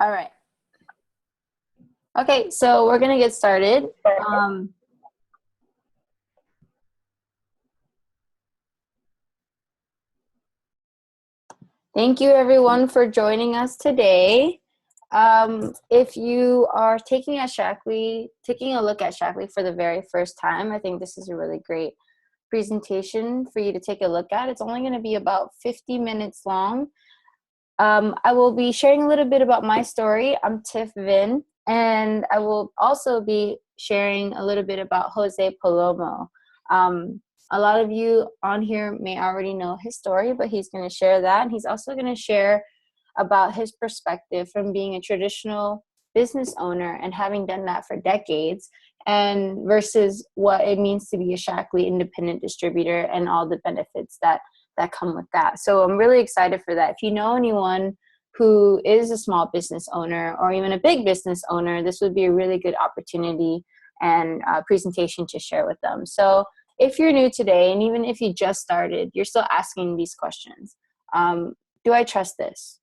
All right. Okay, so we're gonna get started. Um, Thank you everyone for joining us today. If you are taking a look at Shackley for the very first time, I think this is a really great presentation for you to take a look at. It's only going to be about 50 minutes long. I will be sharing a little bit about my story. I'm Tiff Vin, and I will also be sharing a little bit about Jose Palomo. Um, a lot of you on here may already know his story, but he's going to share that. And he's also going to share about his perspective from being a traditional business owner and having done that for decades, and versus what it means to be a Shackley independent distributor and all the benefits that come with that. So I'm really excited for that. If you know anyone who is a small business owner or even a big business owner, this would be a really good opportunity and presentation to share with them. So if you're new today, and even if you just started, you're still asking these questions. Do I trust this?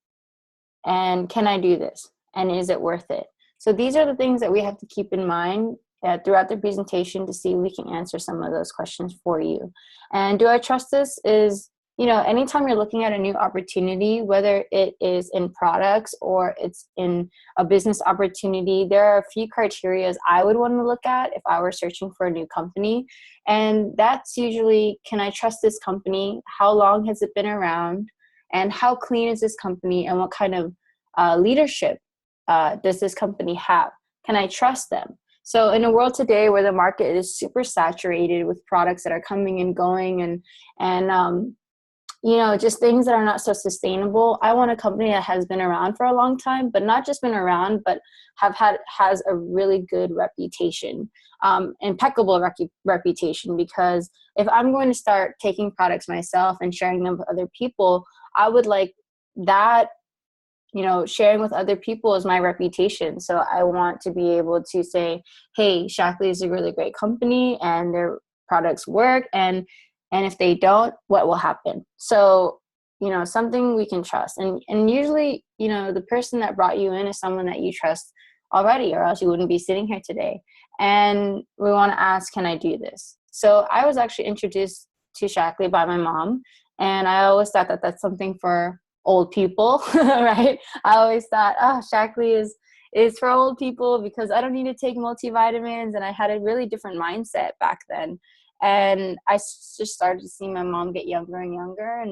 And can I do this? And is it worth it? So these are the things that we have to keep in mind throughout the presentation to see if we can answer some of those questions for you. And do I trust this is, anytime you're looking at a new opportunity, whether it is in products or it's in a business opportunity, there are a few criteria I would want to look at if I were searching for a new company. And that's usually, can I trust this company? How long has it been around? And how clean is this company, and what kind of leadership does this company have? Can I trust them? So in a world today where the market is super saturated with products that are coming and going, and just things that are not so sustainable, I want a company that has been around for a long time, but not just been around, but has a really good reputation, impeccable reputation. Because if I'm going to start taking products myself and sharing them with other people, I would like that, sharing with other people is my reputation. So I want to be able to say, hey, Shackley is a really great company and their products work. And if they don't, what will happen? So, something we can trust. And usually, the person that brought you in is someone that you trust already, or else you wouldn't be sitting here today. And we want to ask, can I do this? So I was actually introduced to Shackley by my mom. And I always thought that that's something for old people, right? I always thought, oh, Shackley is for old people because I don't need to take multivitamins. And I had a really different mindset back then. And I just started to see my mom get younger and younger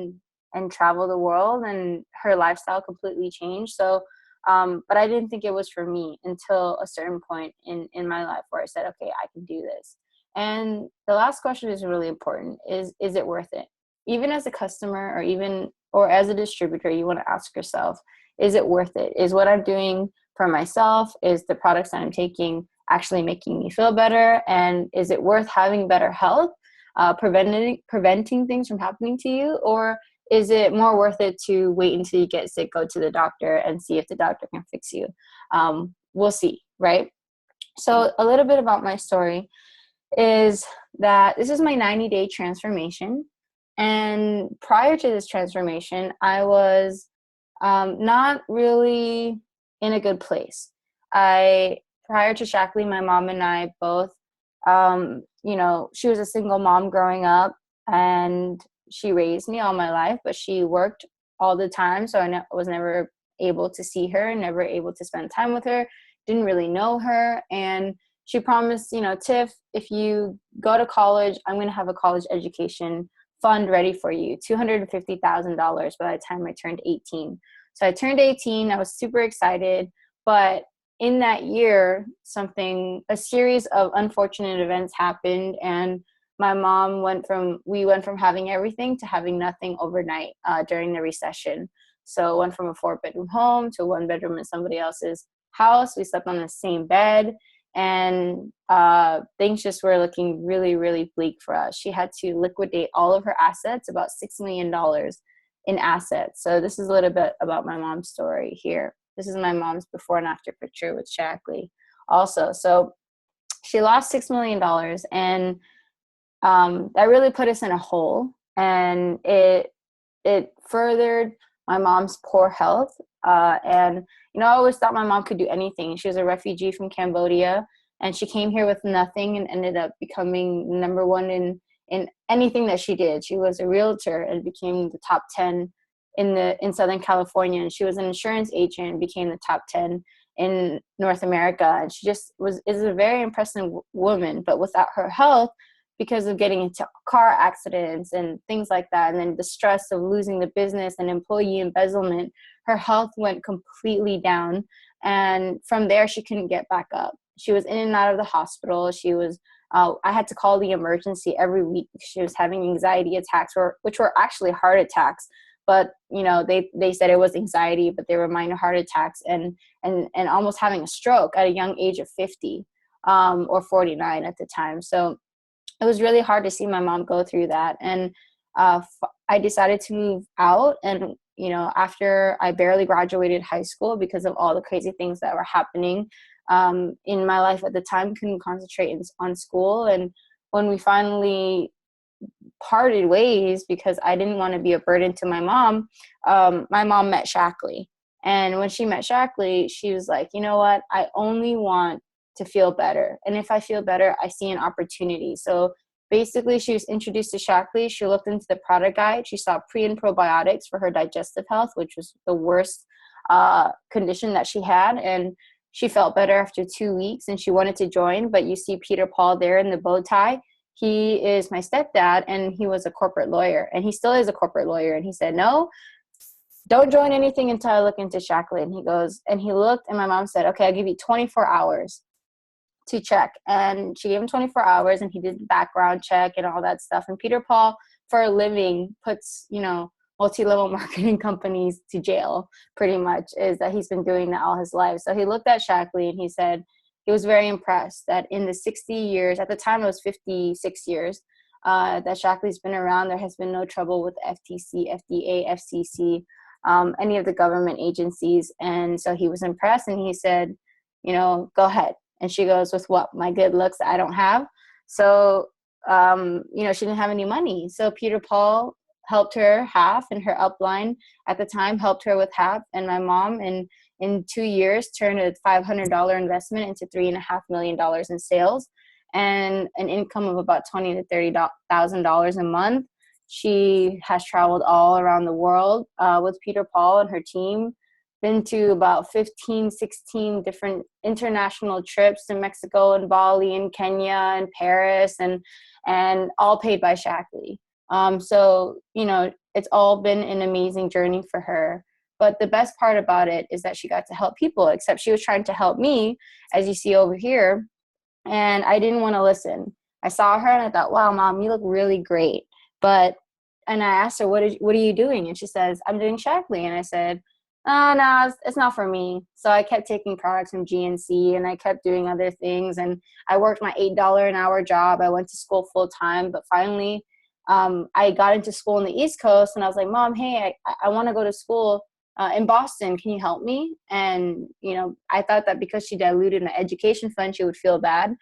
and travel the world, and her lifestyle completely changed. So, but I didn't think it was for me until a certain point in my life where I said, okay, I can do this. And the last question is really important: is it worth it? Even as a customer, or as a distributor, you want to ask yourself, is it worth it? Is what I'm doing for myself, is the products that I'm taking actually making me feel better? And is it worth having better health, preventing things from happening to you? Or is it more worth it to wait until you get sick, go to the doctor, and see if the doctor can fix you? We'll see, right? So a little bit about my story is that this is my 90-day transformation. And prior to this transformation, I was not really in a good place. Prior to Shackley, my mom and I both, she was a single mom growing up, and she raised me all my life, but she worked all the time. So I was never able to see her, never able to spend time with her, didn't really know her. And she promised, Tiff, if you go to college, I'm going to have a college education fund ready for you, $250,000 by the time I turned 18. So I turned 18. I was super excited. But in that year, a series of unfortunate events happened. And my mom we went from having everything to having nothing overnight during the recession. So went from a 4-bedroom home to a 1-bedroom in somebody else's house. We slept on the same bed. And things just were looking really, really bleak for us. She had to liquidate all of her assets, about $6 million in assets. So this is a little bit about my mom's story here. This is my mom's before and after picture with Shackley also. So she lost $6 million, and that really put us in a hole. And it furthered my mom's poor health. And you know, I always thought my mom could do anything. She was a refugee from Cambodia, and she came here with nothing and ended up becoming number one in anything that she did. She was a realtor and became the top 10 in Southern California, and she was an insurance agent and became the top 10 in North America. And she just is a very impressive woman, but without her health, because of getting into car accidents and things like that, and then the stress of losing the business and employee embezzlement, her health went completely down. And from there, she couldn't get back up. She was in and out of the hospital. I had to call the emergency every week because she was having anxiety attacks, which were actually heart attacks. But, you know, they said it was anxiety, but they were minor heart attacks, and almost having a stroke at a young age of 50 or 49 at the time. So it was really hard to see my mom go through that. And I decided to move out. And, you know, after I barely graduated high school because of all the crazy things that were happening in my life at the time, couldn't concentrate on school. And when we finally parted ways, because I didn't want to be a burden to my mom met Shackley. And when she met Shackley, she was like, you know what, I only want to feel better. And if I feel better, I see an opportunity. So basically, she was introduced to Shackley. She looked into the product guide. She saw pre and probiotics for her digestive health, which was the worst condition that she had. And she felt better after 2 weeks, and she wanted to join. But you see Peter Paul there in the bow tie. He is my stepdad, and he was a corporate lawyer, and he still is a corporate lawyer. And he said, no, don't join anything until I look into Shackley. And he looked, and my mom said, okay, I'll give you 24 hours to check. And she gave him 24 hours, and he did the background check and all that stuff. And Peter Paul, for a living, puts, you know, multi-level marketing companies to jail, pretty much, is that he's been doing that all his life. So he looked at Shackley, and he said he was very impressed that in the 60 years, at the time it was 56 years, that Shackley's been around, there has been no trouble with FTC, FDA, FCC, any of the government agencies. And so he was impressed, and he said, you know, go ahead. And she goes, with what? My good looks that I don't have. So, you know, she didn't have any money. So Peter Paul helped her half, and her upline at the time helped her with half. And my mom, in 2 years, turned a $500 investment into $3.5 million in sales and an income of about $20,000 to $30,000 a month. She has traveled all around the world with Peter Paul and her team, been to about 15, 16 different international trips to Mexico and Bali and Kenya and Paris, and all paid by Shackley. So, you know, it's all been an amazing journey for her. But the best part about it is that she got to help people, except she was trying to help me, as you see over here. And I didn't want to listen. I saw her and I thought, wow, Mom, you look really great. And I asked her, what are you doing? And she says, I'm doing Shackley. And I said, oh, no, it's not for me. So I kept taking products from GNC, and I kept doing other things. And I worked my $8 an hour job. I went to school full time. But finally, I got into school in the East Coast, and I was like, Mom, hey, I want to go to school in Boston. Can you help me? And, you know, I thought that because she diluted my education fund, she would feel bad.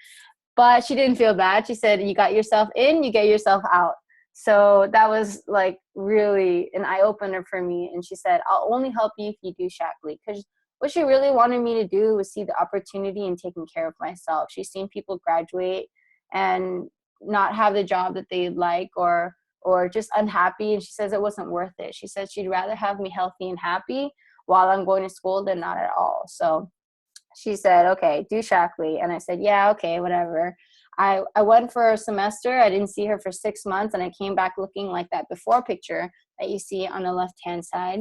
But she didn't feel bad. She said, you got yourself in, you get yourself out. So that was like really an eye-opener for me. And she said, I'll only help you if you do Shackley. Because what she really wanted me to do was see the opportunity in taking care of myself. She's seen people graduate and not have the job that they'd like, or just unhappy. And she says it wasn't worth it. She said she'd rather have me healthy and happy while I'm going to school than not at all. So she said, okay, do Shackley. And I said, yeah, okay, whatever. I went for a semester. I didn't see her for 6 months, and I came back looking like that before picture that you see on the left-hand side.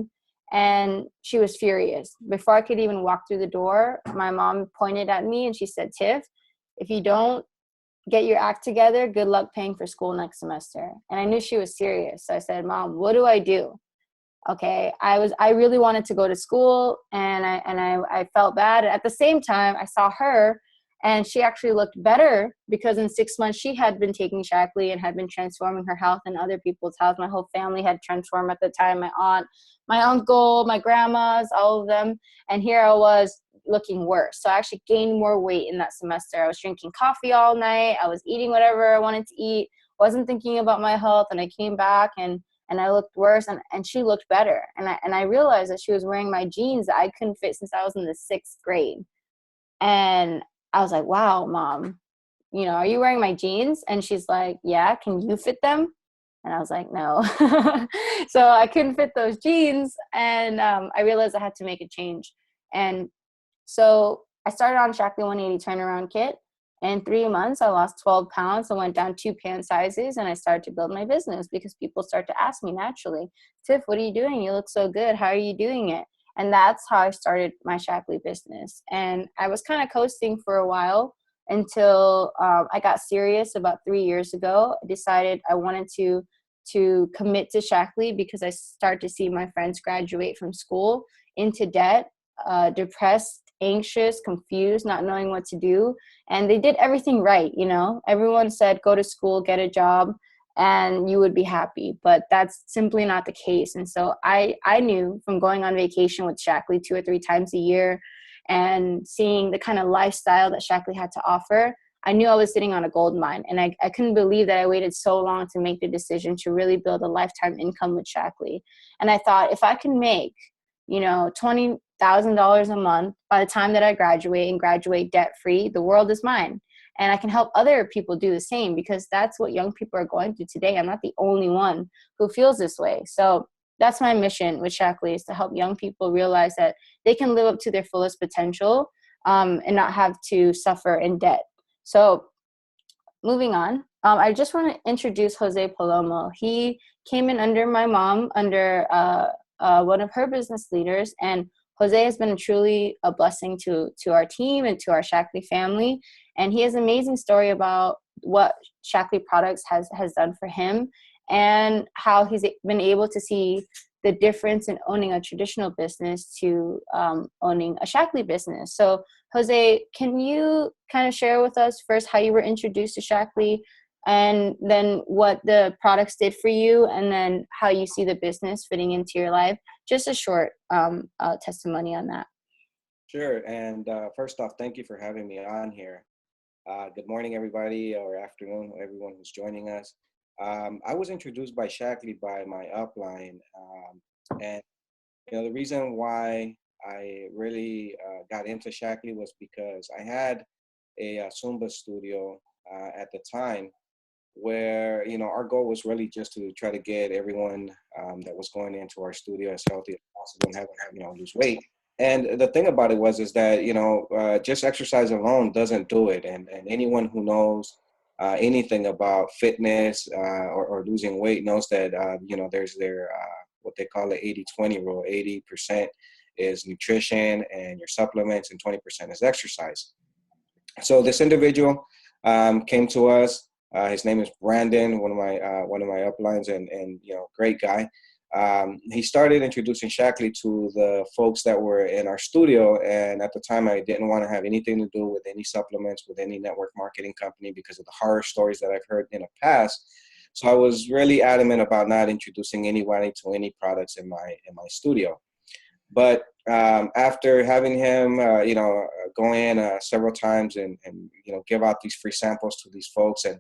And she was furious. Before I could even walk through the door, my mom pointed at me and she said, Tiff, if you don't get your act together, good luck paying for school next semester. And I knew she was serious. So I said, Mom, what do I do? Okay, I really wanted to go to school, and I felt bad. At the same time, I saw her, and she actually looked better because in 6 months she had been taking Shackley and had been transforming her health and other people's health. My whole family had transformed at the time. My aunt, my uncle, my grandmas, all of them. And here I was looking worse. So I actually gained more weight in that semester. I was drinking coffee all night. I was eating whatever I wanted to eat. Wasn't thinking about my health. And I came back, and and I looked worse, and she looked better. And I realized that she was wearing my jeans that I couldn't fit since I was in the 6th grade. And I was like, wow, mom, are you wearing my jeans? And she's like, yeah, can you fit them? And I was like, no. So I couldn't fit those jeans. And I realized I had to make a change. And so I started on Shaklee 180 turnaround kit. In 3 months, I lost 12 pounds. I went down 2 pant sizes, and I started to build my business because people start to ask me naturally, Tiff, what are you doing? You look so good. How are you doing it? And that's how I started my Shaklee business. And I was kind of coasting for a while until I got serious about 3 years ago. I decided I wanted to commit to Shaklee because I started to see my friends graduate from school into debt, depressed, anxious, confused, not knowing what to do. And they did everything right. Everyone said, go to school, get a job, and you would be happy. But that's simply not the case. And so I knew from going on vacation with Shaklee 2 or 3 times a year and seeing the kind of lifestyle that Shaklee had to offer, I knew I was sitting on a gold mine. And I couldn't believe that I waited so long to make the decision to really build a lifetime income with Shaklee. And I thought, if I can make, $20,000 a month by the time that I graduate and graduate debt free, the world is mine. And I can help other people do the same, because that's what young people are going through today. I'm not the only one who feels this way. So that's my mission with Shaklee, is to help young people realize that they can live up to their fullest potential, and not have to suffer in debt. So moving on, I just want to introduce Jose Palomo. He came in under my mom, under one of her business leaders, and Jose has been truly a blessing to our team and to our Shaklee family. And he has an amazing story about what Shaklee Products has done for him, and how he's been able to see the difference in owning a traditional business to owning a Shaklee business. So Jose, can you kind of share with us first how you were introduced to Shaklee, and then what the products did for you, and then how you see the business fitting into your life? Just a short testimony on that. Sure. And first off, thank you for having me on here. Good morning, everybody, or afternoon, everyone who's joining us. I was introduced by Shaklee by my upline. And, the reason why I really got into Shaklee was because I had a Zumba studio at the time, where our goal was really just to try to get everyone that was going into our studio as healthy as possible and have lose weight. And the thing about it is that just exercise alone doesn't do it. And anyone who knows anything about fitness or losing weight knows that there's their what they call the 80-20 rule. 80% is nutrition and your supplements, and 20% is exercise. So this individual came to us. His name is Brandon, one of my uplines, and great guy. He started introducing Shaklee to the folks that were in our studio, and at the time I didn't want to have anything to do with any supplements, with any network marketing company, because of the horror stories that I've heard in the past. So I was really adamant about not introducing anybody to any products in my studio. But after having him, go in several times and give out these free samples to these folks, and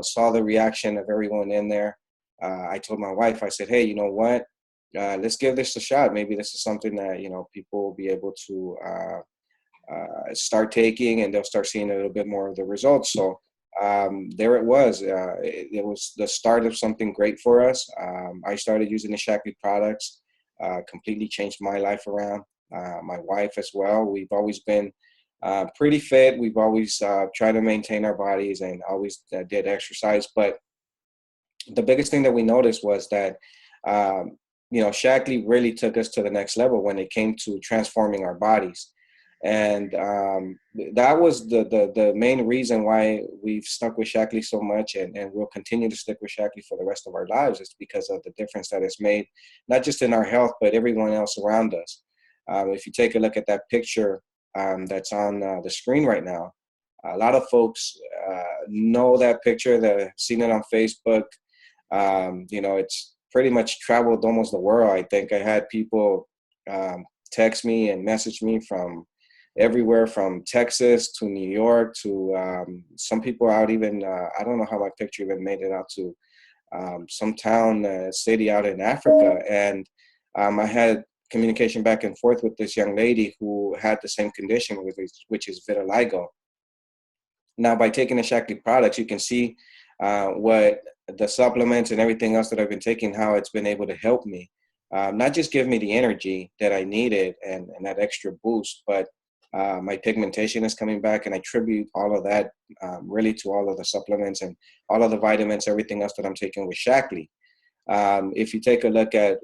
saw the reaction of everyone in there, I told my wife, I said, hey, you know what? Let's give this a shot. Maybe this is something that people will be able to start taking, and they'll start seeing a little bit more of the results. So there it was. It was the start of something great for us. I started using the Shaklee products. Completely changed my life around. My wife as well. We've always been pretty fit. We've always tried to maintain our bodies and always did exercise. But the biggest thing that we noticed was that, Shaklee really took us to the next level when it came to transforming our bodies. And that was the main reason why we've stuck with Shaklee so much, and we'll continue to stick with Shaklee for the rest of our lives. It's because of the difference that it's made, not just in our health, but everyone else around us. If you take a look at that picture that's on the screen right now, a lot of folks know that picture, that have seen it on Facebook. It's pretty much traveled almost the world. I think I had people text me and message me from everywhere, from Texas to New York to some people out even, I don't know how my picture even made it out to some town, city out in Africa. And I had communication back and forth with this young lady who had the same condition, which is vitiligo. Now, by taking the Shaklee products, you can see what the supplements and everything else that I've been taking, how it's been able to help me. Not just give me the energy that I needed and that extra boost, but my pigmentation is coming back, and I attribute all of that really to all of the supplements and all of the vitamins, everything else that I'm taking with Shaklee. If you take a look at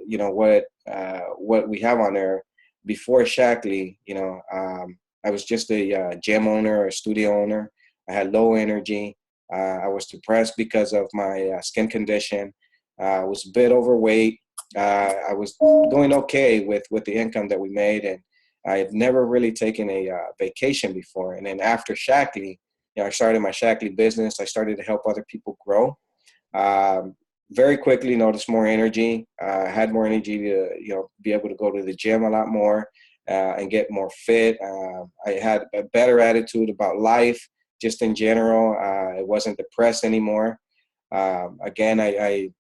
what we have on there before Shaklee, I was just a gym owner, a studio owner. I had low energy. I was depressed because of my skin condition. I was a bit overweight. I was doing okay with the income that we made, and I had never really taken a vacation before. And then after Shaklee, I started my Shaklee business. I started to help other people grow. Um, Very quickly noticed more energy. Had more energy to be able to go to the gym a lot more and get more fit. I had a better attitude about life, just in general. I wasn't depressed anymore. Again, I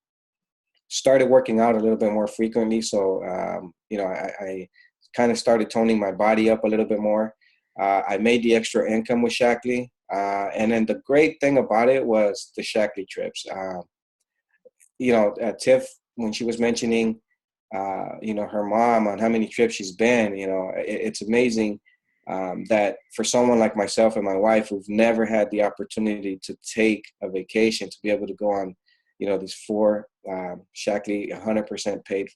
started working out a little bit more frequently, so I kind of started toning my body up a little bit more. I made the extra income with Shaklee, and then the great thing about it was the Shaklee trips. Tiff, when she was mentioning, her mom on how many trips she's been, it's amazing that for someone like myself and my wife who've never had the opportunity to take a vacation, to be able to go on, these four Shaklee 100% paid,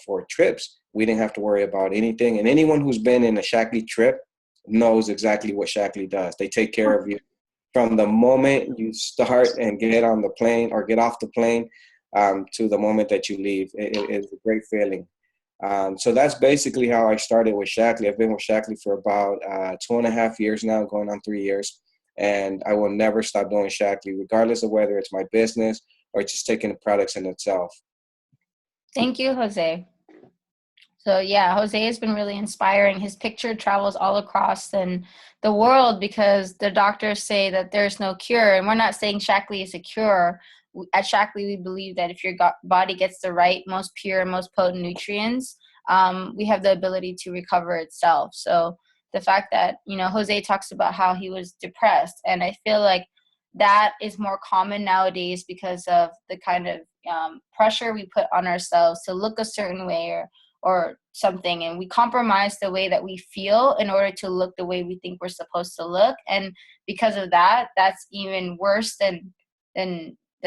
for trips, we didn't have to worry about anything. And anyone who's been in a Shaklee trip knows exactly what Shaklee does. They take care of you from the moment you start and get on the plane or get off the plane to the moment that you leave. It's a great feeling. So that's basically how I started with Shaklee. I've been with Shaklee for about 2.5 years now, going on 3 years. And I will never stop doing Shaklee, regardless of whether it's my business or just taking the products in itself. Thank you, Jose. So yeah, Jose has been really inspiring. His picture travels all across the world because the doctors say that there's no cure. And we're not saying Shaklee is a cure. At Shaklee, we believe that if your body gets the right, most pure, most potent nutrients, we have the ability to recover itself. So the fact that, Jose talks about how he was depressed, and I feel like that is more common nowadays because of the kind of pressure we put on ourselves to look a certain way or something, and we compromise the way that we feel in order to look the way we think we're supposed to look. And because of that, that's even worse than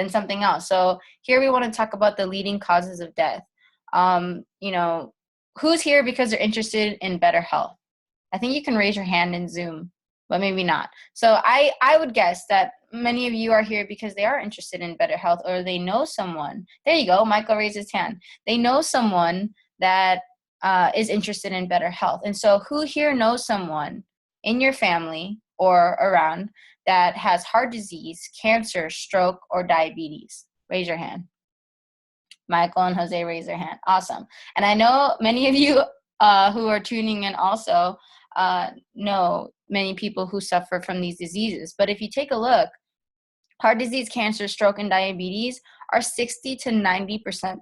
something else. So here we want to talk about the leading causes of death. Who's here because they're interested in better health? I think you can raise your hand in Zoom, but maybe not. So I would guess that many of you are here because they are interested in better health, or they know someone. There you go. Michael raised his hand. They know someone that is interested in better health. And so who here knows someone in your family or around that has heart disease, cancer, stroke, or diabetes? Raise your hand. Michael and Jose raise their hand. Awesome. And I know many of you who are tuning in also know many people who suffer from these diseases. But if you take a look, heart disease, cancer, stroke, and diabetes are 60 to 90%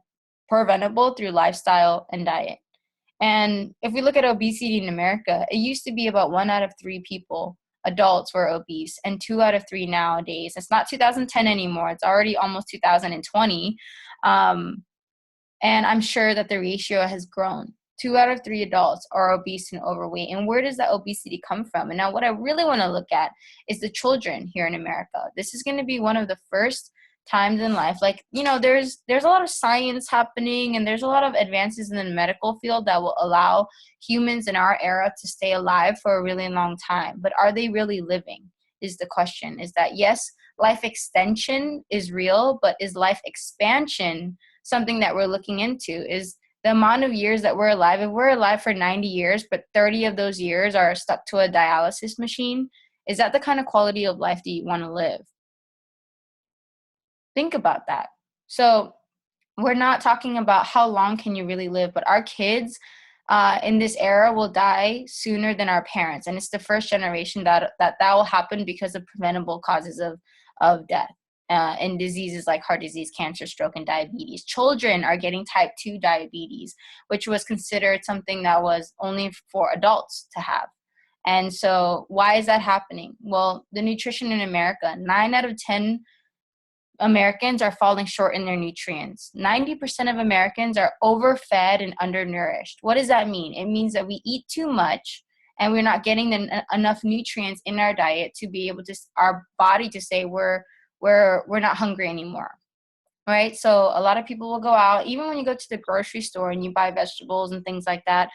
preventable through lifestyle and diet. And if we look at obesity in America, it used to be about 1 out of 3 people, adults, were obese, and 2 out of 3 nowadays. It's not 2010 anymore. It's already almost 2020. And I'm sure that the ratio has grown. 2 out of 3 adults are obese and overweight. And where does that obesity come from? And now what I really want to look at is the children here in America. This is going to be one of the first times in life. There's a lot of science happening, and there's a lot of advances in the medical field that will allow humans in our era to stay alive for a really long time. But are they really living is the question. Is that, yes, life extension is real, but is life expansion something that we're looking into? Is the amount of years that we're alive, if we're alive for 90 years, but 30 of those years are stuck to a dialysis machine, is that the kind of quality of life that you want to live? Think about that. So we're not talking about how long can you really live, but our kids in this era will die sooner than our parents. And it's the first generation that will happen because of preventable causes of death. in diseases like heart disease, cancer, stroke, and diabetes. Children are getting type 2 diabetes, which was considered something that was only for adults to have. And so why is that happening? Well, the nutrition in America, 9 out of 10 Americans are falling short in their nutrients. 90% of Americans are overfed and undernourished. What does that mean? It means that we eat too much and we're not getting enough nutrients in our diet to be able to, our body to say we're not hungry anymore. Right? So a lot of people will go out, even when you go to the grocery store and you buy vegetables and things like that,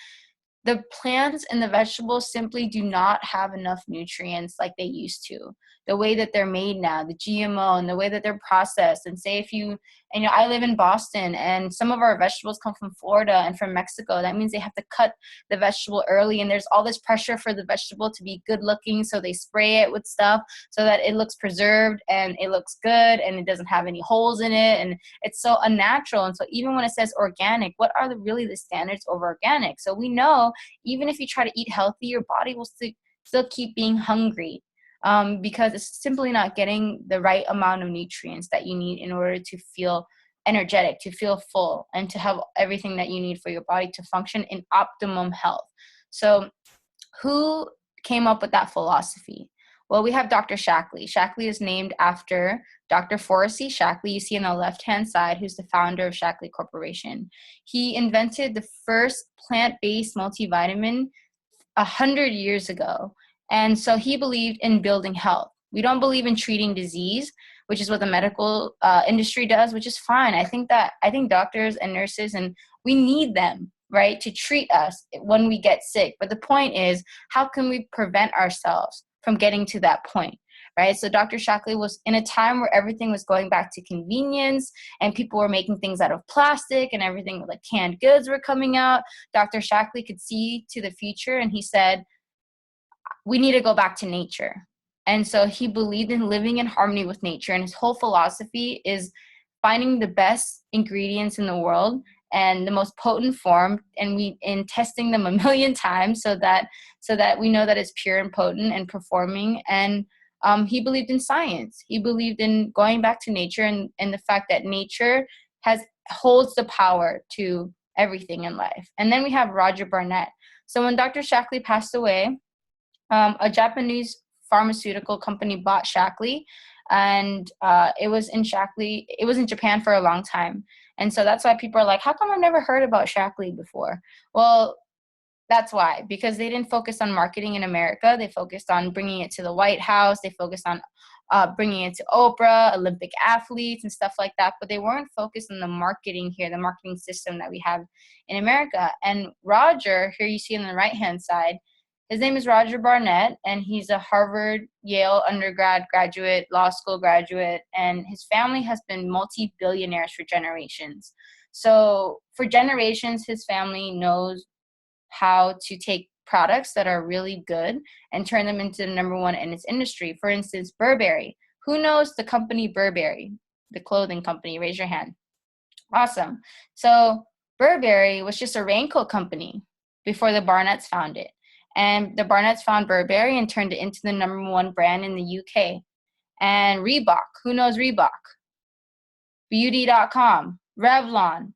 the plants and the vegetables simply do not have enough nutrients like they used to. The way that they're made now, the GMO and the way that they're processed. And say if you, and, you know, I live in Boston and some of our vegetables come from Florida and from Mexico. That means they have to cut the vegetable early and there's all this pressure for the vegetable to be good looking. So they spray it with stuff so that it looks preserved and it looks good and it doesn't have any holes in it. And it's so unnatural. And so even when it says organic, what are really the standards over organic? So we know even if you try to eat healthy, your body will still keep being hungry because it's simply not getting the right amount of nutrients that you need in order to feel energetic, to feel full, and to have everything that you need for your body to function in optimum health. So who came up with that philosophy? Well, we have Dr. Shaklee. Shaklee is named after Dr. Forrest C. Shaklee, you see on the left-hand side, who's the founder of Shaklee Corporation. He invented the first plant-based multivitamin 100 years ago. And so he believed in building health. We don't believe in treating disease, which is what the medical industry does, which is fine. I think doctors and nurses, and we need them, right, to treat us when we get sick. But the point is, how can we prevent ourselves from getting to that point, right? So Dr. Shaklee was in a time where everything was going back to convenience and people were making things out of plastic and everything, like canned goods were coming out. Dr. Shaklee could see to the future and he said, we need to go back to nature. And so he believed in living in harmony with nature. And his whole philosophy is finding the best ingredients in the world and the most potent form, and in testing them a million times so that we know that it's pure and potent and performing. And he believed in science. He believed in going back to nature and the fact that nature holds the power to everything in life. And then we have Roger Barnett. So when Dr. Shaklee passed away, a Japanese pharmaceutical company bought Shaklee, and it was in Japan for a long time. And so that's why people are like, how come I've never heard about Shaklee before? Well, that's why, because they didn't focus on marketing in America. They focused on bringing it to the White House. They focused on bringing it to Oprah, Olympic athletes, and stuff like that. But they weren't focused on the marketing here, the marketing system that we have in America. And Roger, here you see on the right-hand side, his name is Roger Barnett, and he's a Harvard, Yale graduate, law school graduate, and his family has been multi-billionaires for generations. So for generations, his family knows how to take products that are really good and turn them into the number one in its industry. For instance, Burberry. Who knows the company Burberry, the clothing company? Raise your hand. Awesome. So Burberry was just a raincoat company before the Barnetts found it. And the Barnetts found Burberry and turned it into the number one brand in the UK. And Reebok. Who knows Reebok? Beauty.com, Revlon,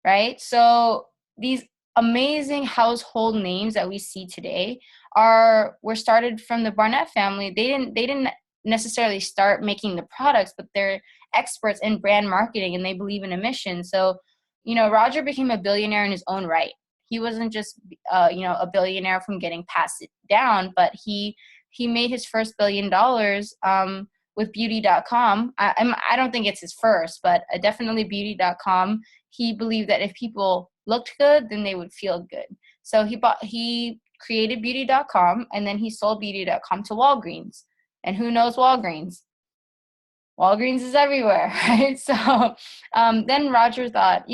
right? So these amazing household names that we see today were started from the Barnett family. They didn't necessarily start making the products, but they're experts in brand marketing and they believe in a mission. So, Roger became a billionaire in his own right. He wasn't just a billionaire from getting passed it down, but he made his first $1 billion with beauty.com. I don't think it's his first, but definitely beauty.com. He believed that if people looked good, then they would feel good. So he created beauty.com, and then he sold beauty.com to Walgreens. And who knows Walgreens? Walgreens is everywhere, right? So then Roger thought,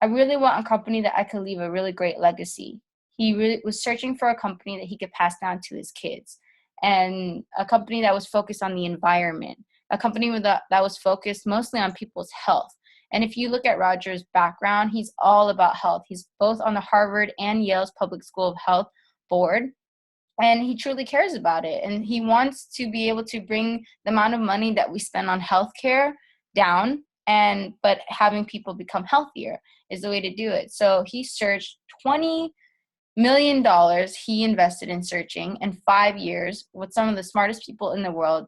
I really want a company that I could leave a really great legacy. He really was searching for a company that he could pass down to his kids, and a company that was focused on the environment, a company that was focused mostly on people's health. And if you look at Roger's background, he's all about health. He's both on the Harvard and Yale's Public School of Health board. and he truly cares about it. And he wants to be able to bring the amount of money that we spend on healthcare down, but having people become healthier is the way to do it. So he searched $20 million he invested in searching in 5 years with some of the smartest people in the world,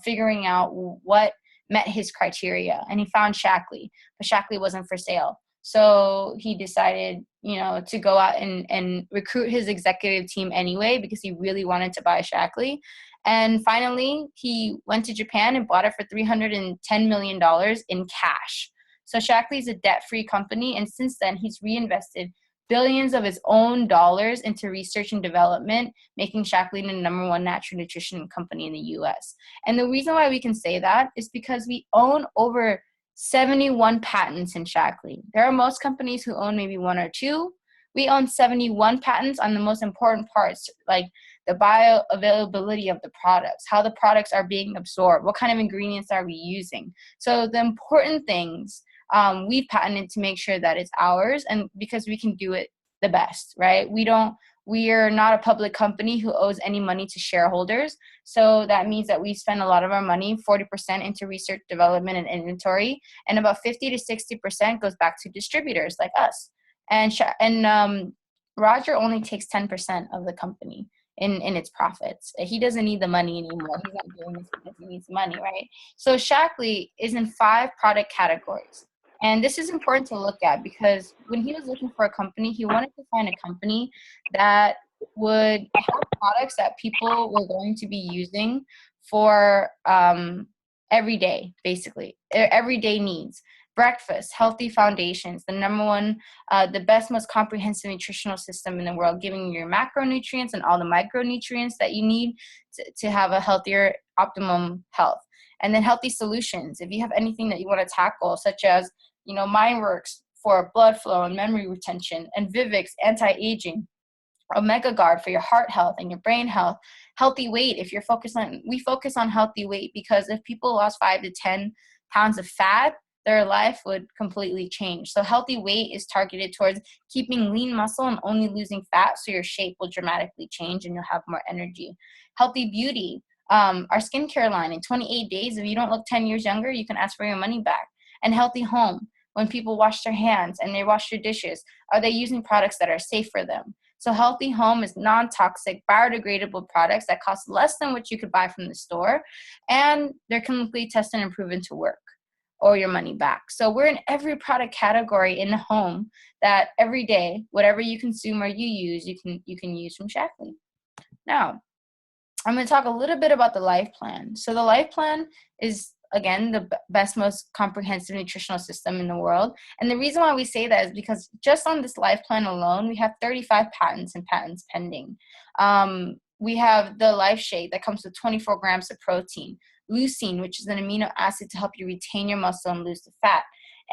figuring out what met his criteria. And he found Shackley, but Shackley wasn't for sale. So he decided, to go out and recruit his executive team anyway, because he really wanted to buy Shackley. And finally, he went to Japan and bought it for $310 million in cash. So Shackley is a debt-free company. And since then, he's reinvested billions of his own dollars into research and development, making Shackley the #1 natural nutrition company in the US. And the reason why we can say that is because we own over 71 patents in Shackley. There are most companies who own maybe one or two. We own 71 patents on the most important parts, like the bioavailability of the products, how the products are being absorbed, what kind of ingredients are we using. So the important things we've patented to make sure that it's ours, and because we can do it the best, right? We are not a public company who owes any money to shareholders. So that means that we spend a lot of our money, 40% into research, development, and inventory, and about 50 to 60% goes back to distributors like us. And Roger only takes 10% of the company in its profits. He doesn't need the money anymore. He's not doing this because he needs money, right? So Shackley is in 5 product categories. And this is important to look at, because when he was looking for a company, he wanted to find a company that would have products that people were going to be using for every day, basically, their everyday needs. Breakfast, healthy foundations, the #1, the best, most comprehensive nutritional system in the world, giving you your macronutrients and all the micronutrients that you need to have a healthier, optimum health. And then healthy solutions. If you have anything that you want to tackle, such as, MindWorks for blood flow and memory retention, and Vivix, anti-aging, Omega Guard for your heart health and your brain health, healthy weight. We focus on healthy weight because if people lost 5 to 10 pounds of fat, their life would completely change. So healthy weight is targeted towards keeping lean muscle and only losing fat, so your shape will dramatically change and you'll have more energy. Healthy beauty, our skincare line, in 28 days, if you don't look 10 years younger, you can ask for your money back. And healthy home, when people wash their hands and they wash their dishes, are they using products that are safe for them? So healthy home is non-toxic, biodegradable products that cost less than what you could buy from the store, and they're clinically tested and proven to work, or your money back. So we're in every product category in the home that every day, whatever you consume or you use, you can use from Shackley. Now, I'm going to talk a little bit about the Life Plan. So the Life Plan is, again, the best, most comprehensive nutritional system in the world. And the reason why we say that is because just on this Life Plan alone, we have 35 patents and patents pending. We have the Life Shake that comes with 24 grams of protein, leucine, which is an amino acid to help you retain your muscle and lose the fat.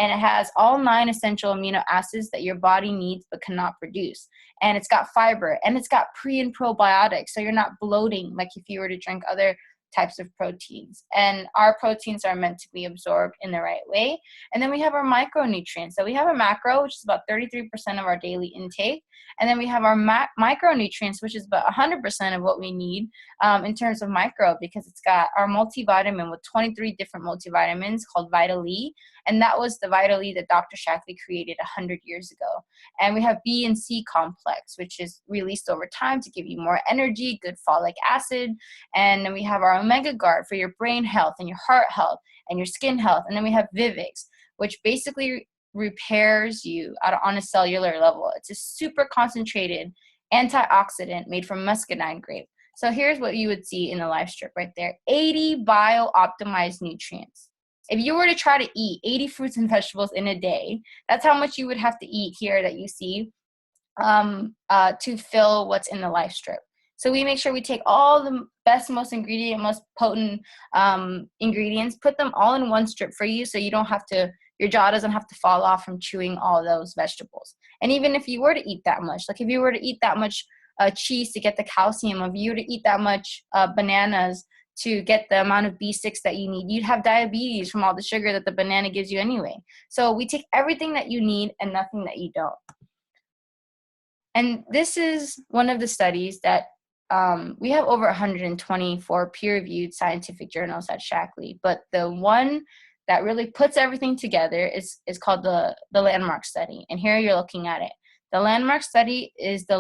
And it has all 9 essential amino acids that your body needs but cannot produce. And it's got fiber, and it's got pre and probiotics, so you're not bloating like if you were to drink other types of proteins. And our proteins are meant to be absorbed in the right way. And then we have our micronutrients. So we have a macro, which is about 33% of our daily intake. And then we have our micronutrients, which is about 100% of what we need in terms of micro, because it's got our multivitamin with 23 different multivitamins called Vital E. And that was the Vital E that Dr. Shackley created 100 years ago. And we have B and C complex, which is released over time to give you more energy, good folic acid. And then we have our Omega Guard for your brain health and your heart health and your skin health. And then we have Vivix, which basically repairs you on a cellular level. It's a super concentrated antioxidant made from muscadine grape. So here's what you would see in the life strip right there: 80 bio-optimized nutrients. If you were to try to eat 80 fruits and vegetables in a day, that's how much you would have to eat here that you see to fill what's in the life strip. So we make sure we take all the best, most potent ingredients, put them all in one strip for you, so you don't have to, your jaw doesn't have to fall off from chewing all those vegetables. And even if you were to eat that much, like if you were to eat that much cheese to get the calcium, if you were to eat that much bananas to get the amount of B6 that you need, you'd have diabetes from all the sugar that the banana gives you anyway. So we take everything that you need and nothing that you don't. And this is one of the studies that we have over 124 peer-reviewed scientific journals at Shaklee, but the one that really puts everything together is called the Landmark Study. And here you're looking at it. The Landmark Study is the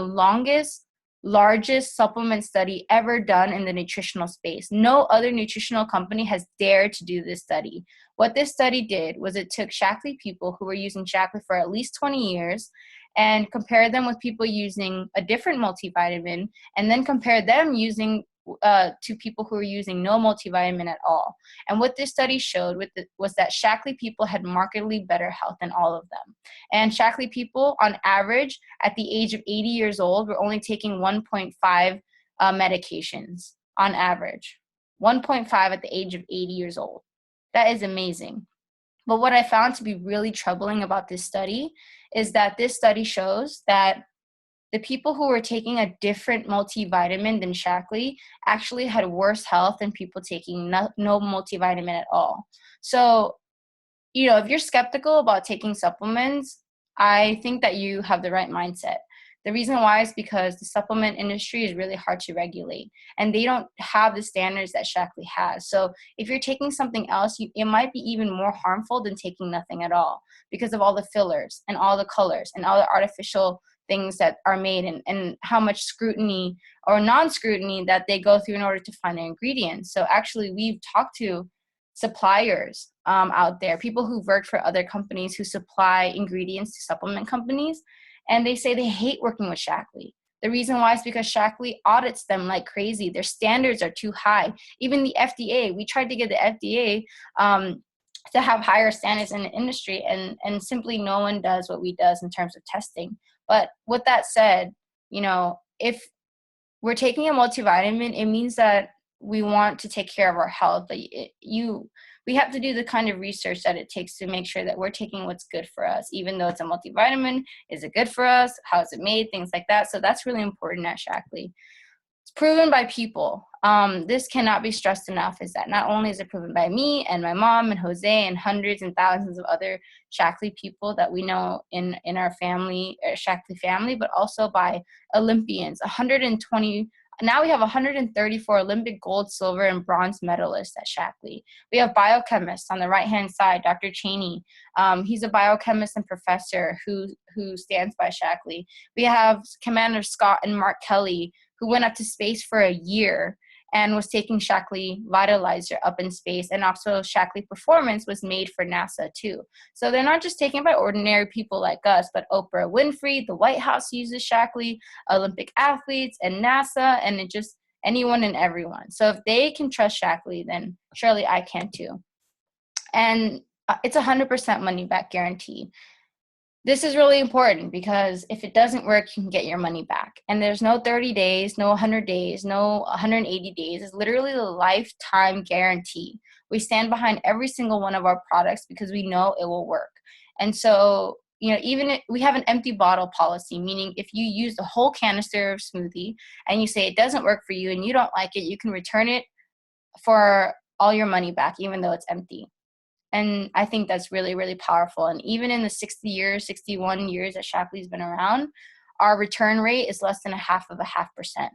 largest supplement study ever done in the nutritional space. No other nutritional company has dared to do this study. What this study did was it took Shaklee people who were using Shaklee for at least 20 years and compared them with people using a different multivitamin, and then compared them using to people who were using no multivitamin at all. And what this study showed was that Shaklee people had markedly better health than all of them. And Shaklee people, on average, at the age of 80 years old, were only taking 1.5 medications on average. 1.5 at the age of 80 years old. That is amazing. But what I found to be really troubling about this study is that this study shows that the people who were taking a different multivitamin than Shaklee actually had worse health than people taking no multivitamin at all. So, if you're skeptical about taking supplements, I think that you have the right mindset. The reason why is because the supplement industry is really hard to regulate, and they don't have the standards that Shaklee has. So if you're taking something else, it might be even more harmful than taking nothing at all because of all the fillers and all the colors and all the artificial things that are made, and how much scrutiny or non-scrutiny that they go through in order to find their ingredients. So actually, we've talked to suppliers out there, people who've worked for other companies who supply ingredients to supplement companies, and they say they hate working with Shaklee. The reason why is because Shaklee audits them like crazy. Their standards are too high. Even the FDA, we tried to get the FDA to have higher standards in the industry, and simply no one does what we does in terms of testing. But with that said, if we're taking a multivitamin, it means that we want to take care of our health. But we have to do the kind of research that it takes to make sure that we're taking what's good for us, even though it's a multivitamin. Is it good for us? How is it made? Things like that. So that's really important at Shaklee. It's proven by people. This cannot be stressed enough, is that not only is it proven by me and my mom and Jose and hundreds and thousands of other Shaklee people that we know in our family, Shaklee family, but also by Olympians. 120. Now we have 134 Olympic gold, silver, and bronze medalists at Shaklee. We have biochemists on the right-hand side, Dr. Cheney. He's a biochemist and professor who stands by Shaklee. We have Commander Scott and Mark Kelly, who went up to space for a year and was taking Shaklee Vitalizer up in space. And also Shaklee Performance was made for NASA too. So they're not just taken by ordinary people like us, but Oprah Winfrey, the White House uses Shaklee, Olympic athletes, and NASA, and it just anyone and everyone. So if they can trust Shaklee, then surely I can too. And it's 100% money back guarantee. This is really important because if it doesn't work, you can get your money back. And there's no 30 days, no 100 days, no 180 days. It's literally a lifetime guarantee. We stand behind every single one of our products because we know it will work. And so, even if we have an empty bottle policy, meaning if you use the whole canister of smoothie and you say it doesn't work for you and you don't like it, you can return it for all your money back, even though it's empty. And I think that's really, really powerful. And even in the 61 years that Shaklee's been around, our return rate is less than 0.5%.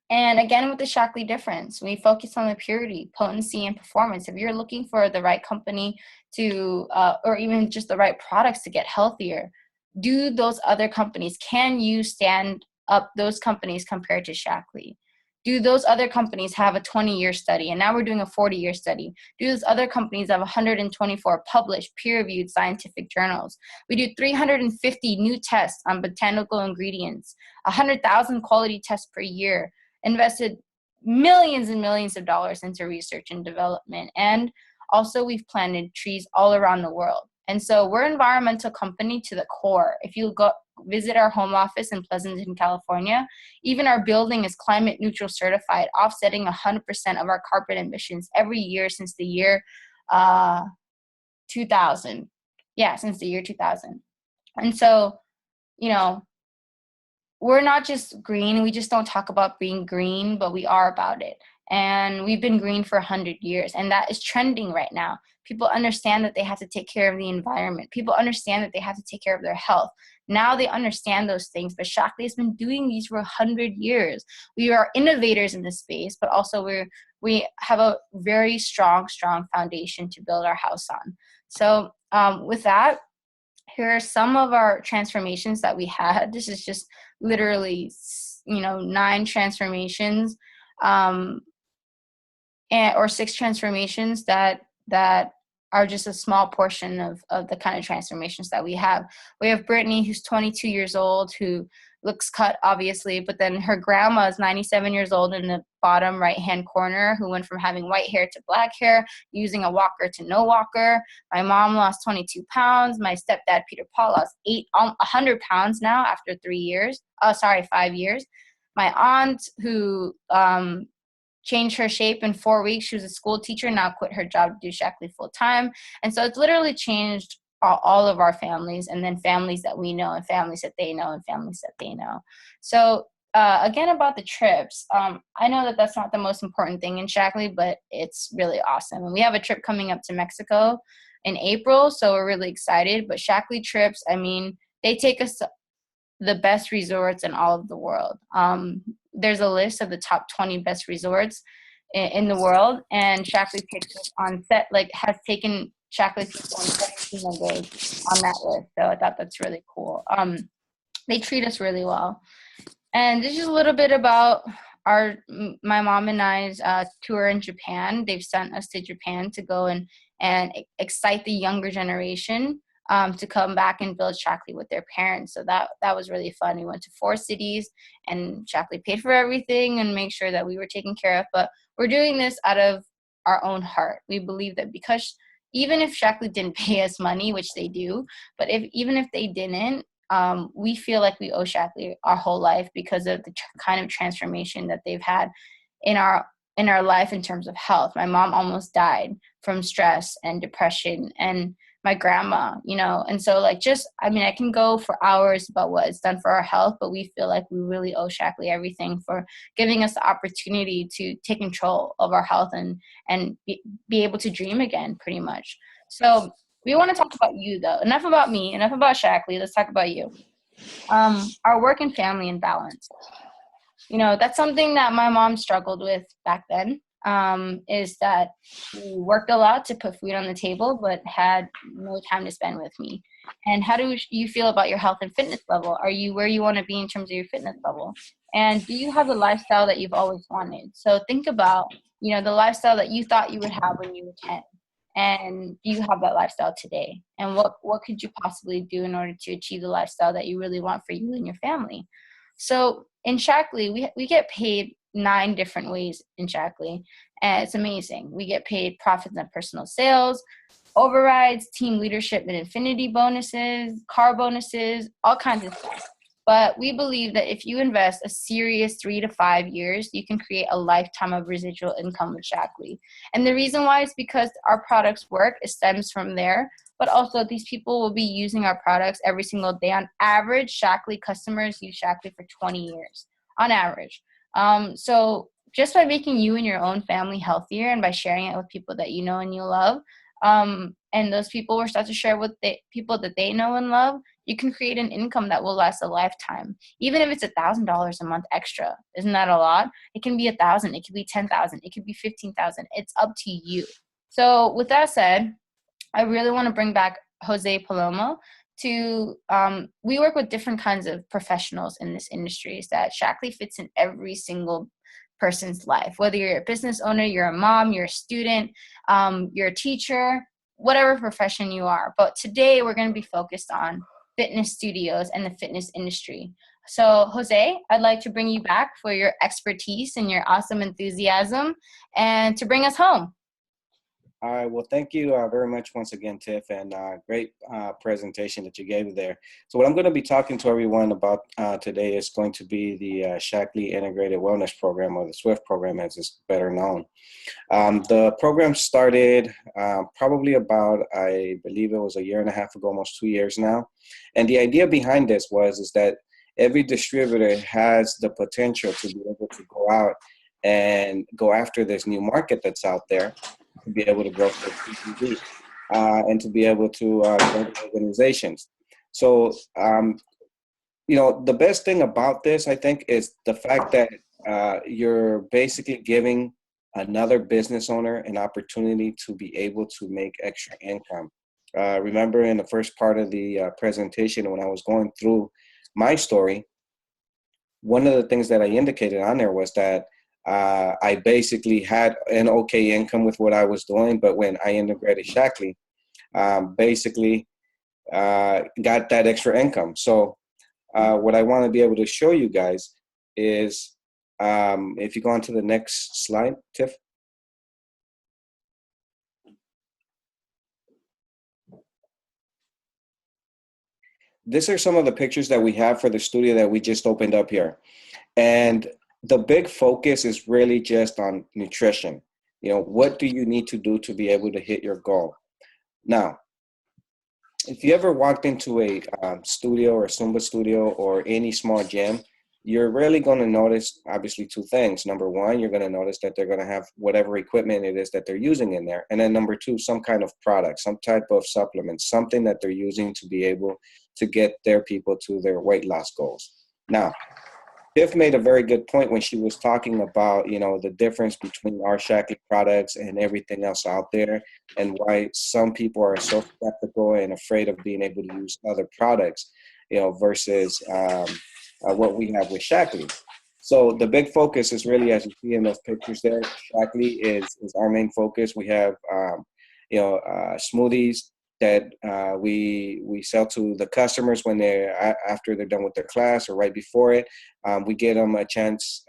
And again, with the Shaklee difference, we focus on the purity, potency, and performance. If you're looking for the right company to, or even just the right products to get healthier, do those other companies, can you stand up those companies compared to Shaklee? Do those other companies have a 20-year study? And now we're doing a 40-year study. Do those other companies have 124 published peer-reviewed scientific journals? We do 350 new tests on botanical ingredients, 100,000 quality tests per year, invested millions and millions of dollars into research and development. And also we've planted trees all around the world. And so we're an environmental company to the core. If you go visit our home office in Pleasanton, California, even our building is climate neutral certified, offsetting 100% of our carbon emissions every year since the year 2000. Yeah, since the year 2000. And so, we're not just green. We just don't talk about being green, but we are about it. And we've been green for 100 years, and that is trending right now. People understand that they have to take care of the environment. People understand that they have to take care of their health. Now they understand those things, but Shaklee has been doing these for 100 years. We are innovators in this space, but also we have a very strong foundation to build our house on. So with that, here are some of our transformations that we had. This is just literally, 9 transformations, or 6 transformations that are just a small portion of the kind of transformations that we have. We have Brittany, who's 22 years old, who looks cut, obviously, but then her grandma is 97 years old in the bottom right-hand corner, who went from having white hair to black hair, using a walker to no walker. My mom lost 22 pounds. My stepdad, Peter Paul, lost 100 pounds now after 5 years. My aunt, who changed her shape in 4 weeks. She was a school teacher, now quit her job to do Shaklee full time. And so it's literally changed all of our families, and then families that we know, and families that they know, and families that they know. So again, about the trips, I know that that's not the most important thing in Shaklee, but it's really awesome. And we have a trip coming up to Mexico in April, so we're really excited. But Shaklee trips, I mean, they take us to the best resorts in all of the world. There's a list of the top 20 best resorts in the world, and Shaklee picks us on set, has taken Shaklee people on 17 a day on that list. So I thought that's really cool. They treat us really well. And this is a little bit about my mom and I's tour in Japan. They've sent us to Japan to go and excite the younger generation to come back and build Shaklee with their parents. So that was really fun. We went to 4 cities, and Shaklee paid for everything and make sure that we were taken care of. But we're doing this out of our own heart. We believe that because even if Shaklee didn't pay us money, which they do, but even if they didn't, we feel like we owe Shaklee our whole life because of the kind of transformation that they've had in our life in terms of health. My mom almost died from stress and depression, and my grandma, and so I can go for hours about what it's done for our health, but we feel like we really owe Shaklee everything for giving us the opportunity to take control of our health and be able to dream again, pretty much. So we want to talk about you, though. Enough about me, enough about Shaklee. Let's talk about you. Our work and family and balance. That's something that my mom struggled with back then, is that she worked a lot to put food on the table, but had no time to spend with me. And how do you feel about your health and fitness level? Are you where you want to be in terms of your fitness level? And do you have the lifestyle that you've always wanted? So think about, the lifestyle that you thought you would have when you were 10. And do you have that lifestyle today? And what could you possibly do in order to achieve the lifestyle that you really want for you and your family? So in Shaklee, we get paid 9 different ways in Shaklee, and it's amazing. We get paid profits on personal sales, overrides, team leadership and infinity bonuses, car bonuses, all kinds of stuff. But we believe that if you invest a serious 3 to 5 years, you can create a lifetime of residual income with Shaklee. And the reason why is because our products work. It stems from there. But also, these people will be using our products every single day. On average, Shaklee customers use Shaklee for 20 years, on average. So just by making you and your own family healthier and by sharing it with people that you know and you love, and those people will start to share with people that they know and love, you can create an income that will last a lifetime. Even if it's $1,000 a month extra, isn't that a lot? It can be 1,000, it could be 10,000, it could be 15,000. It's up to you. So with that said, I really want to bring back Jose Palomo to, we work with different kinds of professionals in this industry, is that Shaklee fits in every single person's life, whether you're a business owner, you're a mom, you're a student, you're a teacher, whatever profession you are. But today we're going to be focused on fitness studios and the fitness industry. So Jose, I'd like to bring you back for your expertise and your awesome enthusiasm and to bring us home. All right. Well, thank you very much once again, Tiff, and great presentation that you gave there. So what I'm going to be talking to everyone about today is going to be the Shaklee Integrated Wellness Program, or the SWIFT program as it's better known. The program started probably about, I believe it was 1.5 years ago, almost 2 years now. And the idea behind this is that every distributor has the potential to be able to go out and go after this new market that's out there, to be able to grow for CPD, and to be able to grow organizations. So the best thing about this, I think, is the fact that you're basically giving another business owner an opportunity to be able to make extra income. Remember in the first part of the presentation when I was going through my story, one of the things that I indicated on there was that I basically had an okay income with what I was doing, but when I integrated Shackley, basically got that extra income. So what I want to be able to show you guys is, if you go on to the next slide, Tiff. These are some of the pictures that we have for the studio that we just opened up here. And the big focus is really just on nutrition. What do you need to do to be able to hit your goal? Now, if you ever walked into a studio or Zumba studio or any small gym, you're really going to notice, obviously, two things. Number one, you're going to notice that they're going to have whatever equipment it is that they're using in there. And then number two, some kind of product, some type of supplement, something that they're using to be able to get their people to their weight loss goals. Now, Tiff made a very good point when she was talking about, the difference between our Shackley products and everything else out there, and why some people are so skeptical and afraid of being able to use other products, versus what we have with Shackley. So the big focus is really, as you see in those pictures there, Shackley is our main focus. We have, smoothies that we sell to the customers when after they're done with their class or right before it. We give them a chance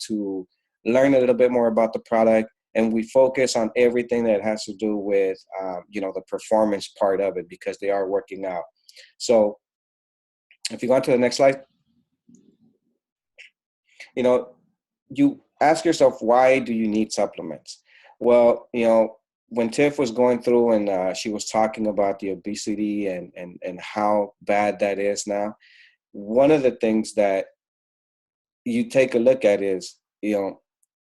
to learn a little bit more about the product, and we focus on everything that has to do with the performance part of it, because they are working out. So if you go on to the next slide, you ask yourself, why do you need supplements? Well, when Tiff was going through and she was talking about the obesity and how bad that is now, one of the things that you take a look at is,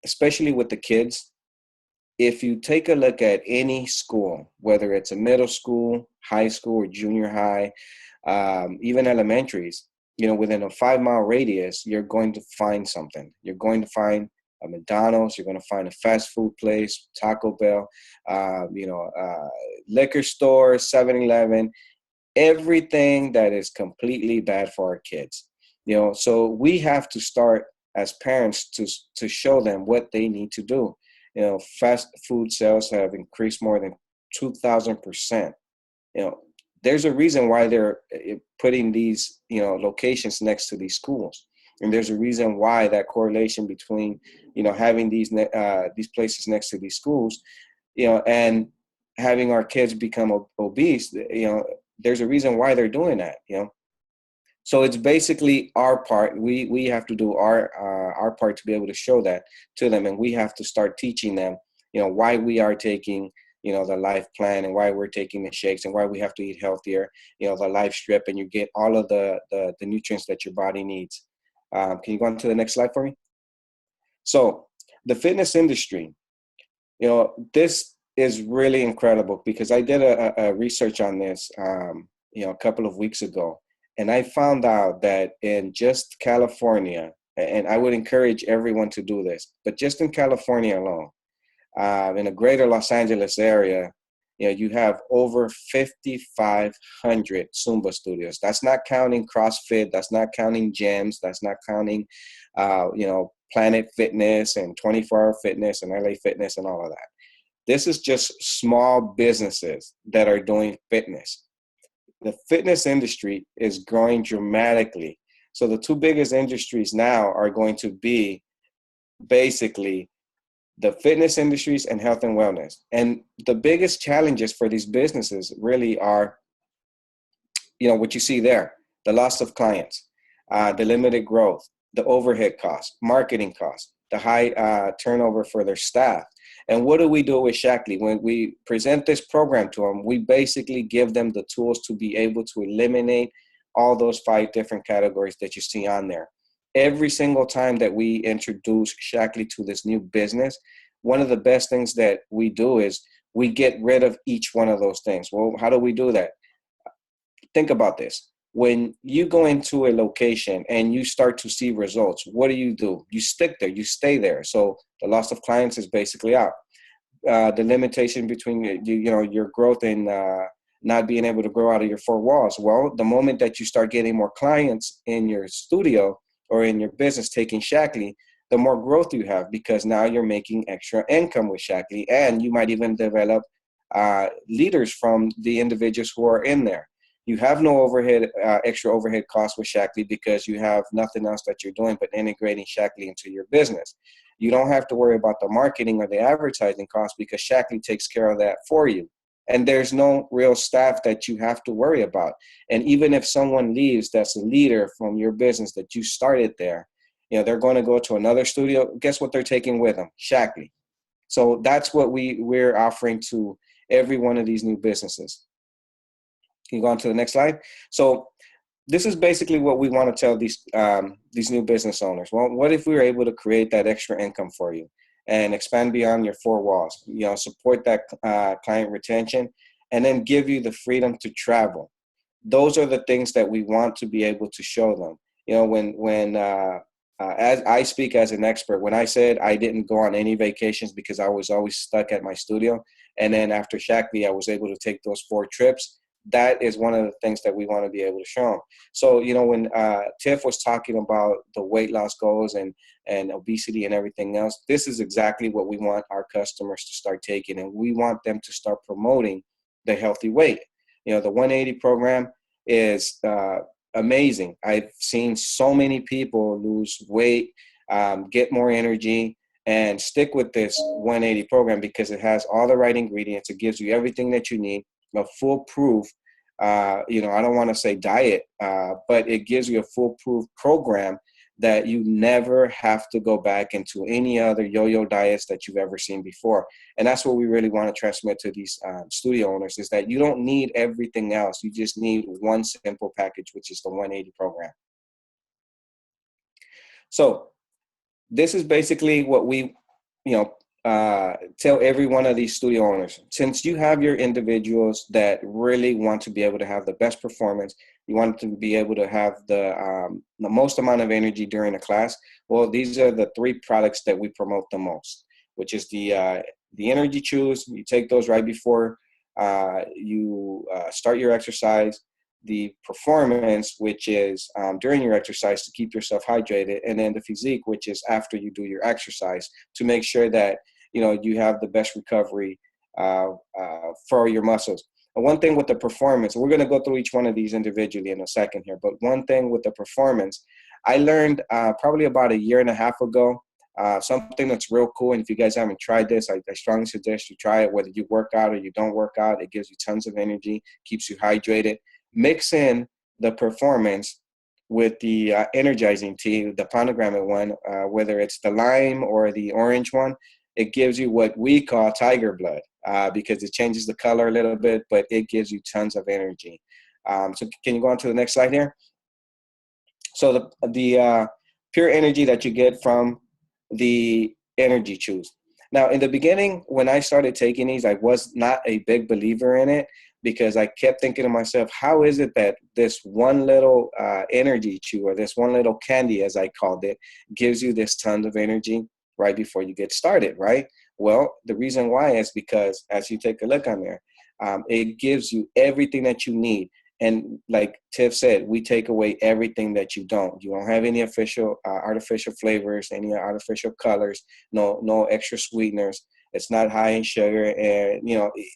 especially with the kids, if you take a look at any school, whether it's a middle school, high school, or junior high, even elementaries, within a 5-mile radius, you're going to find something. You're going to find a McDonald's, you're going to find a fast food place, Taco Bell, liquor store, 7-Eleven, everything that is completely bad for our kids. So we have to start as parents to show them what they need to do. Fast food sales have increased more than 2,000%. There's a reason why they're putting these, locations next to these schools. And there's a reason why that correlation between, having these places next to these schools, and having our kids become obese, there's a reason why they're doing that, So it's basically our part. We have to do our part to be able to show that to them. And we have to start teaching them, why we are taking, the life plan, and why we're taking the shakes, and why we have to eat healthier, the life strip, and you get all of the nutrients that your body needs. Can you go on to the next slide for me? So the fitness industry, this is really incredible, because I did a research on this, a couple of weeks ago, and I found out that in just California, and I would encourage everyone to do this, but just in California alone, in the greater Los Angeles area, you have over 5,500 Zumba studios. That's not counting CrossFit. That's not counting gyms. That's not counting, Planet Fitness and 24-Hour Fitness and LA Fitness and all of that. This is just small businesses that are doing fitness. The fitness industry is growing dramatically. So the two biggest industries now are going to be basically the fitness industries and health and wellness. And the biggest challenges for these businesses really are, what you see there, the loss of clients, the limited growth, the overhead costs, marketing costs, the high turnover for their staff. And what do we do with Shackley? When we present this program to them, we basically give them the tools to be able to eliminate all those 5 different categories that you see on there. Every single time that we introduce Shackley to this new business, one of the best things that we do is we get rid of each one of those things. Well, how do we do that? Think about this. when you go into a location and you start to see results, what do? You stick there, you stay there. So the loss of clients is basically out. The limitation between your growth and not being able to grow out of your four walls. Well, the moment that you start getting more clients in your studio or in your business taking Shackley, the more growth you have, because now you're making extra income with Shackley, and you might even develop leaders from the individuals who are in there. You have no overhead, extra overhead costs with Shackley, because you have nothing else that you're doing but integrating Shackley into your business. You don't have to worry about the marketing or the advertising costs, because Shackley takes care of that for you. And there's no real staff that you have to worry about. And even if someone leaves that's a leader from your business that you started there, they're going to go to another studio. Guess what they're taking with them? Shackley. So that's what we're offering to every one of these new businesses. Can you go on to the next slide? So this is basically what we want to tell these new business owners. Well, what if we were able to create that extra income for you and expand beyond your four walls, support that client retention, and then give you the freedom to travel? Those are the things that we want to be able to show them. As I speak as an expert, when I said I didn't go on any vacations because I was always stuck at my studio, and then after Shackley, I was able to take those 4 trips. That is one of the things that we want to be able to show them. So, when Tiff was talking about the weight loss goals and obesity and everything else, this is exactly what we want our customers to start taking, and we want them to start promoting the healthy weight. The 180 program is amazing. I've seen so many people lose weight, get more energy, and stick with this 180 program because it has all the right ingredients. It gives you everything that you need, a foolproof, I don't want to say diet, but it gives you a foolproof program that you never have to go back into any other yo-yo diets that you've ever seen before. And that's what we really want to transmit to these studio owners, is that you don't need everything else. You just need one simple package, which is the 180 program. So this is basically what we, tell every one of these studio owners. Since you have your individuals that really want to be able to have the best performance, you want to be able to have the most amount of energy during a class, well, these are the 3 products that we promote the most, which is the Energy Chews. You take those right before you start your exercise. The Performance, which is during your exercise to keep yourself hydrated, and then the Physique, which is after you do your exercise to make sure that you have the best recovery for your muscles. And one thing with the Performance, we're going to go through each one of these individually in a second here, but one thing with the Performance, I learned probably about 1.5 years ago, something that's real cool. And if you guys haven't tried this, I strongly suggest you try it, whether you work out or you don't work out. It gives you tons of energy, keeps you hydrated. Mix in the Performance with the energizing tea, the pomegranate one, whether it's the lime or the orange one. It gives you what we call tiger blood because it changes the color a little bit, but it gives you tons of energy. So can you go on to the next slide here? So the pure energy that you get from the Energy Chews. Now, in the beginning, when I started taking these, I was not a big believer in it because I kept thinking to myself, how is it that this one little energy chew, or this one little candy, as I called it, gives you this ton of energy right before you get started, right? Well, the reason why is because, as you take a look on there, it gives you everything that you need. And like Tiff said, we take away everything that you don't. You don't have any official artificial flavors, any artificial colors, no extra sweeteners. It's not high in sugar, and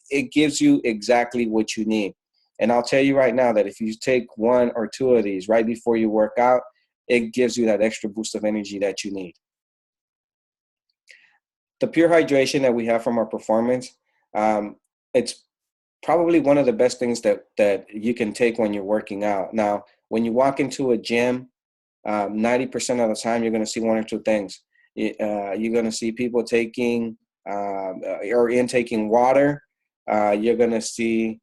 it gives you exactly what you need. And I'll tell you right now that if you take 1 or 2 of these right before you work out, it gives you that extra boost of energy that you need. The pure hydration that we have from our Performance, it's probably one of the best things that you can take when you're working out. Now, when you walk into a gym, 90% of the time, you're going to see 1 or 2 things. You're going to see people taking or intaking water. You're going to see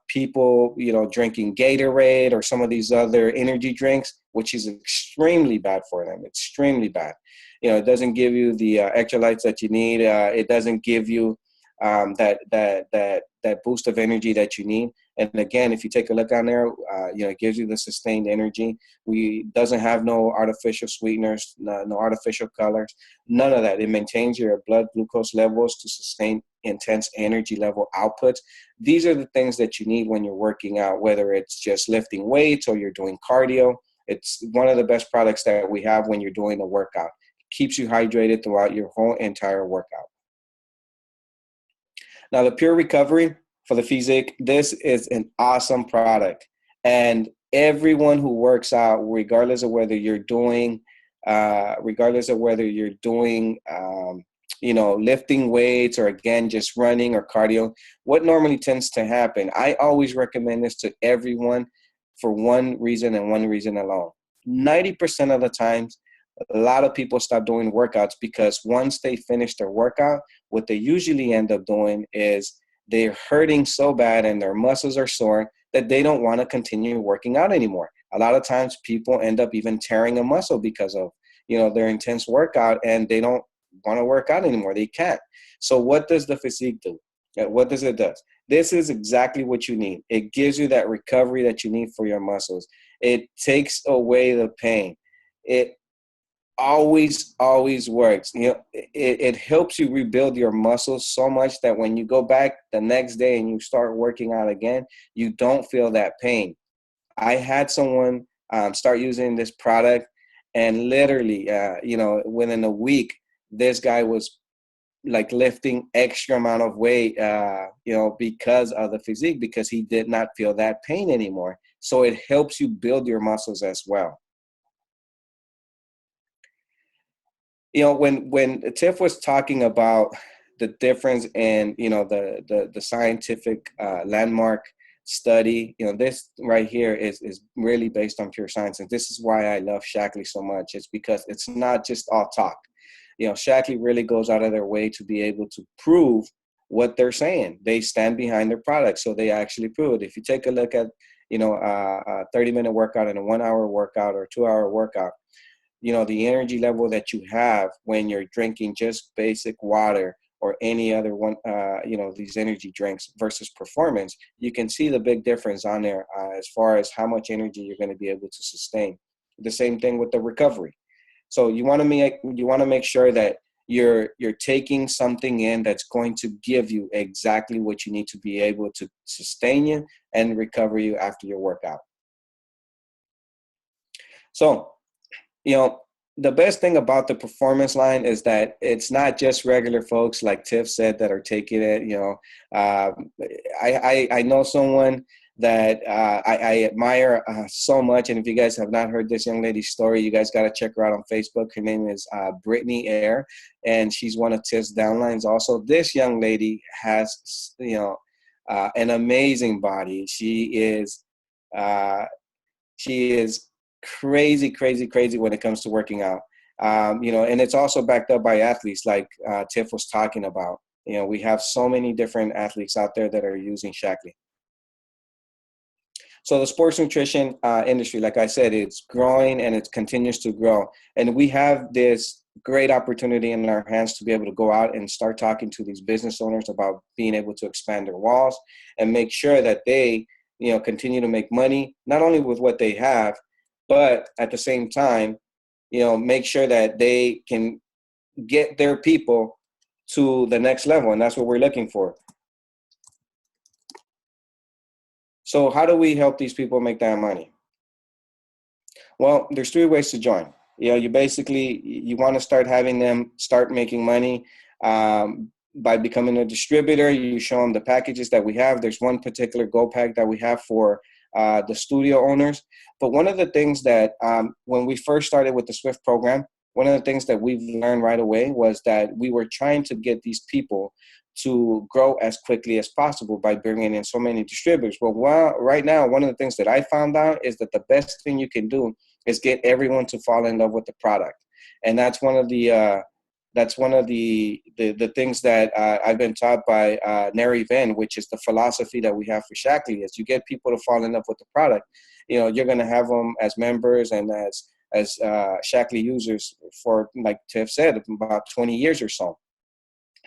people, drinking Gatorade or some of these other energy drinks, which is extremely bad for them. Extremely bad. It doesn't give you the electrolytes that you need. It doesn't give you that boost of energy that you need. And again, if you take a look on there, it gives you the sustained energy. We doesn't have no artificial sweeteners, no artificial colors, none of that. It maintains your blood glucose levels to sustain intense energy level outputs. These are the things that you need when you're working out, whether it's just lifting weights or you're doing cardio. It's one of the best products that we have when you're doing a workout. It keeps you hydrated throughout your whole entire workout. Now, the Pure Recovery for the Physique, this is an awesome product. And everyone who works out, regardless of whether you're doing, lifting weights or again, just running or cardio, what normally tends to happen, I always recommend this to everyone for one reason and one reason alone. 90% of the times, a lot of people stop doing workouts because once they finish their workout, what they usually end up doing is they're hurting so bad and their muscles are sore that they don't want to continue working out anymore. A lot of times people end up even tearing a muscle because of, their intense workout, and they don't want to work out anymore. They can't. So what does the Physique do? What does it do? This is exactly what you need. It gives you that recovery that you need for your muscles. It takes away the pain. It always works. It helps you rebuild your muscles so much that when you go back the next day and you start working out again, you don't feel that pain. I had someone start using this product, and literally, within a week, this guy was like lifting extra amount of weight, because of the Physique, because he did not feel that pain anymore. So it helps you build your muscles as well. When Tiff was talking about the difference in, the scientific landmark study, this right here is really based on pure science. And this is why I love Shackley so much. It's because it's not just all talk. Shackley really goes out of their way to be able to prove what they're saying. They stand behind their product, so they actually prove it. If you take a look at, a 30-minute workout and a 1-hour workout or 2-hour workout, the energy level that you have when you're drinking just basic water or any other one, these energy drinks versus performance, you can see the big difference on there as far as how much energy you're going to be able to sustain. The same thing with the recovery. So you want to make sure that you're taking something in that's going to give you exactly what you need to be able to sustain you and recover you after your workout. So, the best thing about the performance line is that it's not just regular folks like Tiff said that are taking it. I know someone that I admire so much. And if you guys have not heard this young lady's story, you guys got to check her out on Facebook. Her name is Brittany Air, and she's one of Tiff's downlines. Also, this young lady has, an amazing body. She is crazy when it comes to working out. And it's also backed up by athletes like Tiff was talking about. We have so many different athletes out there that are using Shackley. So the sports nutrition industry, like I said, it's growing and it continues to grow. And we have this great opportunity in our hands to be able to go out and start talking to these business owners about being able to expand their walls and make sure that they, continue to make money, not only with what they have, but at the same time, make sure that they can get their people to the next level. And that's what we're looking for. So how do we help these people make that money? Well, there's 3 ways to join. You want to start having them start making money by becoming a distributor. You show them the packages that we have. There's one particular Go Pack that we have for the studio owners. But one of the things that when we first started with the Swift program, one of the things that we've learned right away was that we were trying to get these people to grow as quickly as possible by bringing in so many distributors. But right now, one of the things that I found out is that the best thing you can do is get everyone to fall in love with the product. And that's one of the things that I've been taught by Nary Venn, which is the philosophy that we have for Shackley. Is you get people to fall in love with the product, you're going to have them as members and as Shackley users for, like Tiff said, about 20 years or so.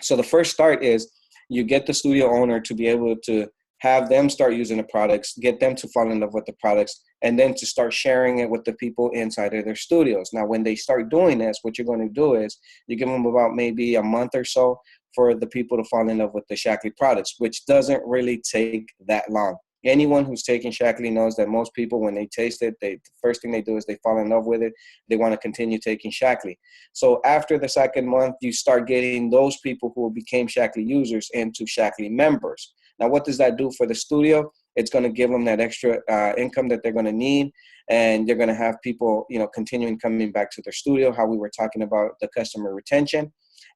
So the first start is you get the studio owner to be able to have them start using the products, get them to fall in love with the products, and then to start sharing it with the people inside of their studios. Now, when they start doing this, what you're going to do is you give them about maybe a month or so for the people to fall in love with the Shackley products, which doesn't really take that long. Anyone who's taken Shackley knows that most people, when they taste it, the first thing they do is they fall in love with it. They want to continue taking Shackley. So after the second month, you start getting those people who became Shackley users into Shackley members. Now, what does that do for the studio? It's going to give them that extra income that they're going to need, and they're going to have people, continuing coming back to their studio, how we were talking about the customer retention.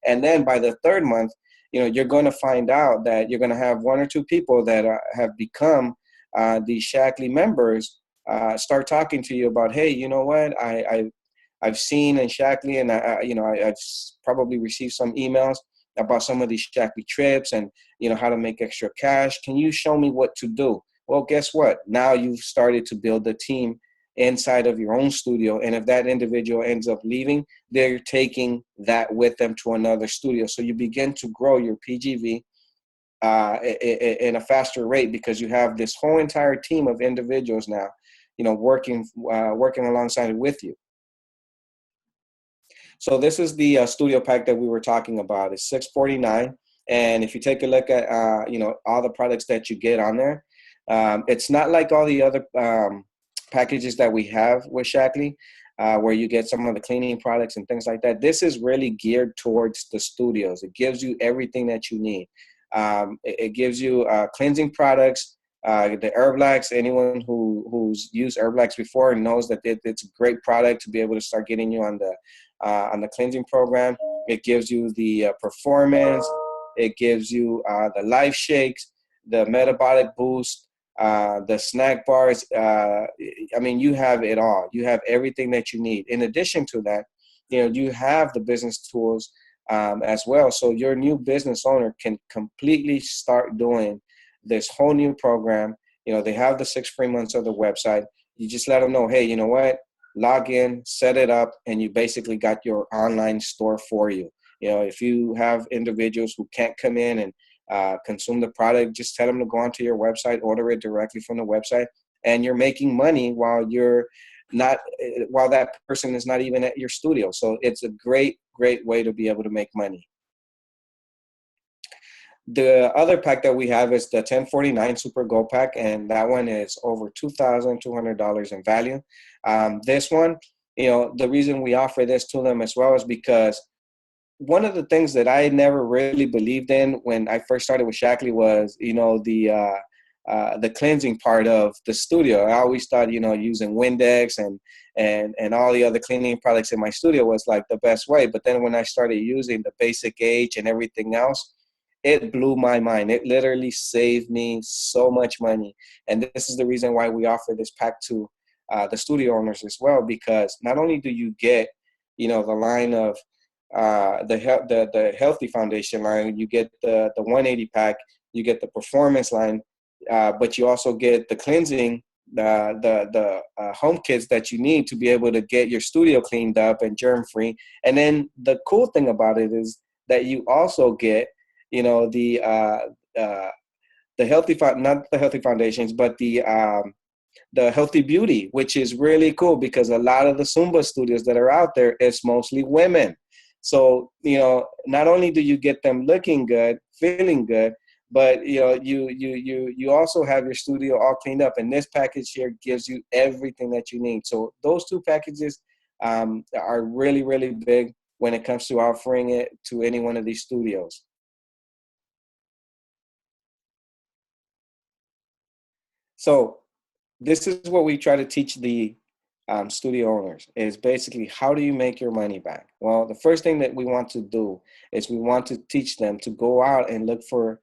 And then by the third month, you're going to find out that you're going to have one or two people that have become these Shackley members start talking to you about, hey, you know what, I've seen in Shackley, and I've probably received some emails about some of these Shackley trips and how to make extra cash. Can you show me what to do? Well, guess what? Now you've started to build a team inside of your own studio, and if that individual ends up leaving, they're taking that with them to another studio. So you begin to grow your PGV in a faster rate because you have this whole entire team of individuals now, working alongside with you. So this is the studio pack that we were talking about. It's $649, and if you take a look at all the products that you get on there, it's not like all the other packages that we have with Shackley, where you get some of the cleaning products and things like that. This is really geared towards the studios. It gives you everything that you need. It gives you cleansing products, the Herblax. Anyone who's used Herblax before knows that it's a great product to be able to start getting you on the cleansing program. It gives you the performance. It gives you the life shakes, the metabolic boost, the snack bars. You have it all. You have everything that you need. In addition to that, you have the business tools as well. So your new business owner can completely start doing this whole new program. They have the 6 free months of the website. You just let them know, hey, you know what? Log in, set it up, and you basically got your online store for you. If you have individuals who can't come in and consume the product, just tell them to go onto your website, order it directly from the website, and you're making money while that person is not even at your studio. So it's a great way to be able to make money. The other pack that we have is the 1049 Super Gold Pack, and that one is over $2,200 in value. This one, the reason we offer this to them as well is because one of the things that I never really believed in when I first started with Shackley was, the cleansing part of the studio. I always thought, using Windex and all the other cleaning products in my studio was like the best way. But then when I started using the Basic Age and everything else, it blew my mind. It literally saved me so much money. And this is the reason why we offer this pack to the studio owners as well, because not only do you get, the line of the Healthy Foundation line, you get the 180 pack, you get the Performance line, but you also get the cleansing, the home kits that you need to be able to get your studio cleaned up and germ free. And then the cool thing about it is that you also get, the Healthy, not the Healthy Foundations, but the Healthy Beauty, which is really cool because a lot of the Zumba studios that are out there, it's mostly women. So, not only do you get them looking good, feeling good, but you also have your studio all cleaned up, and this package here gives you everything that you need. So those two packages are really, really big when it comes to offering it to any one of these studios. So this is what we try to teach the studio owners, is basically, how do you make your money back? Well, the first thing that we want to do is we want to teach them to go out and look for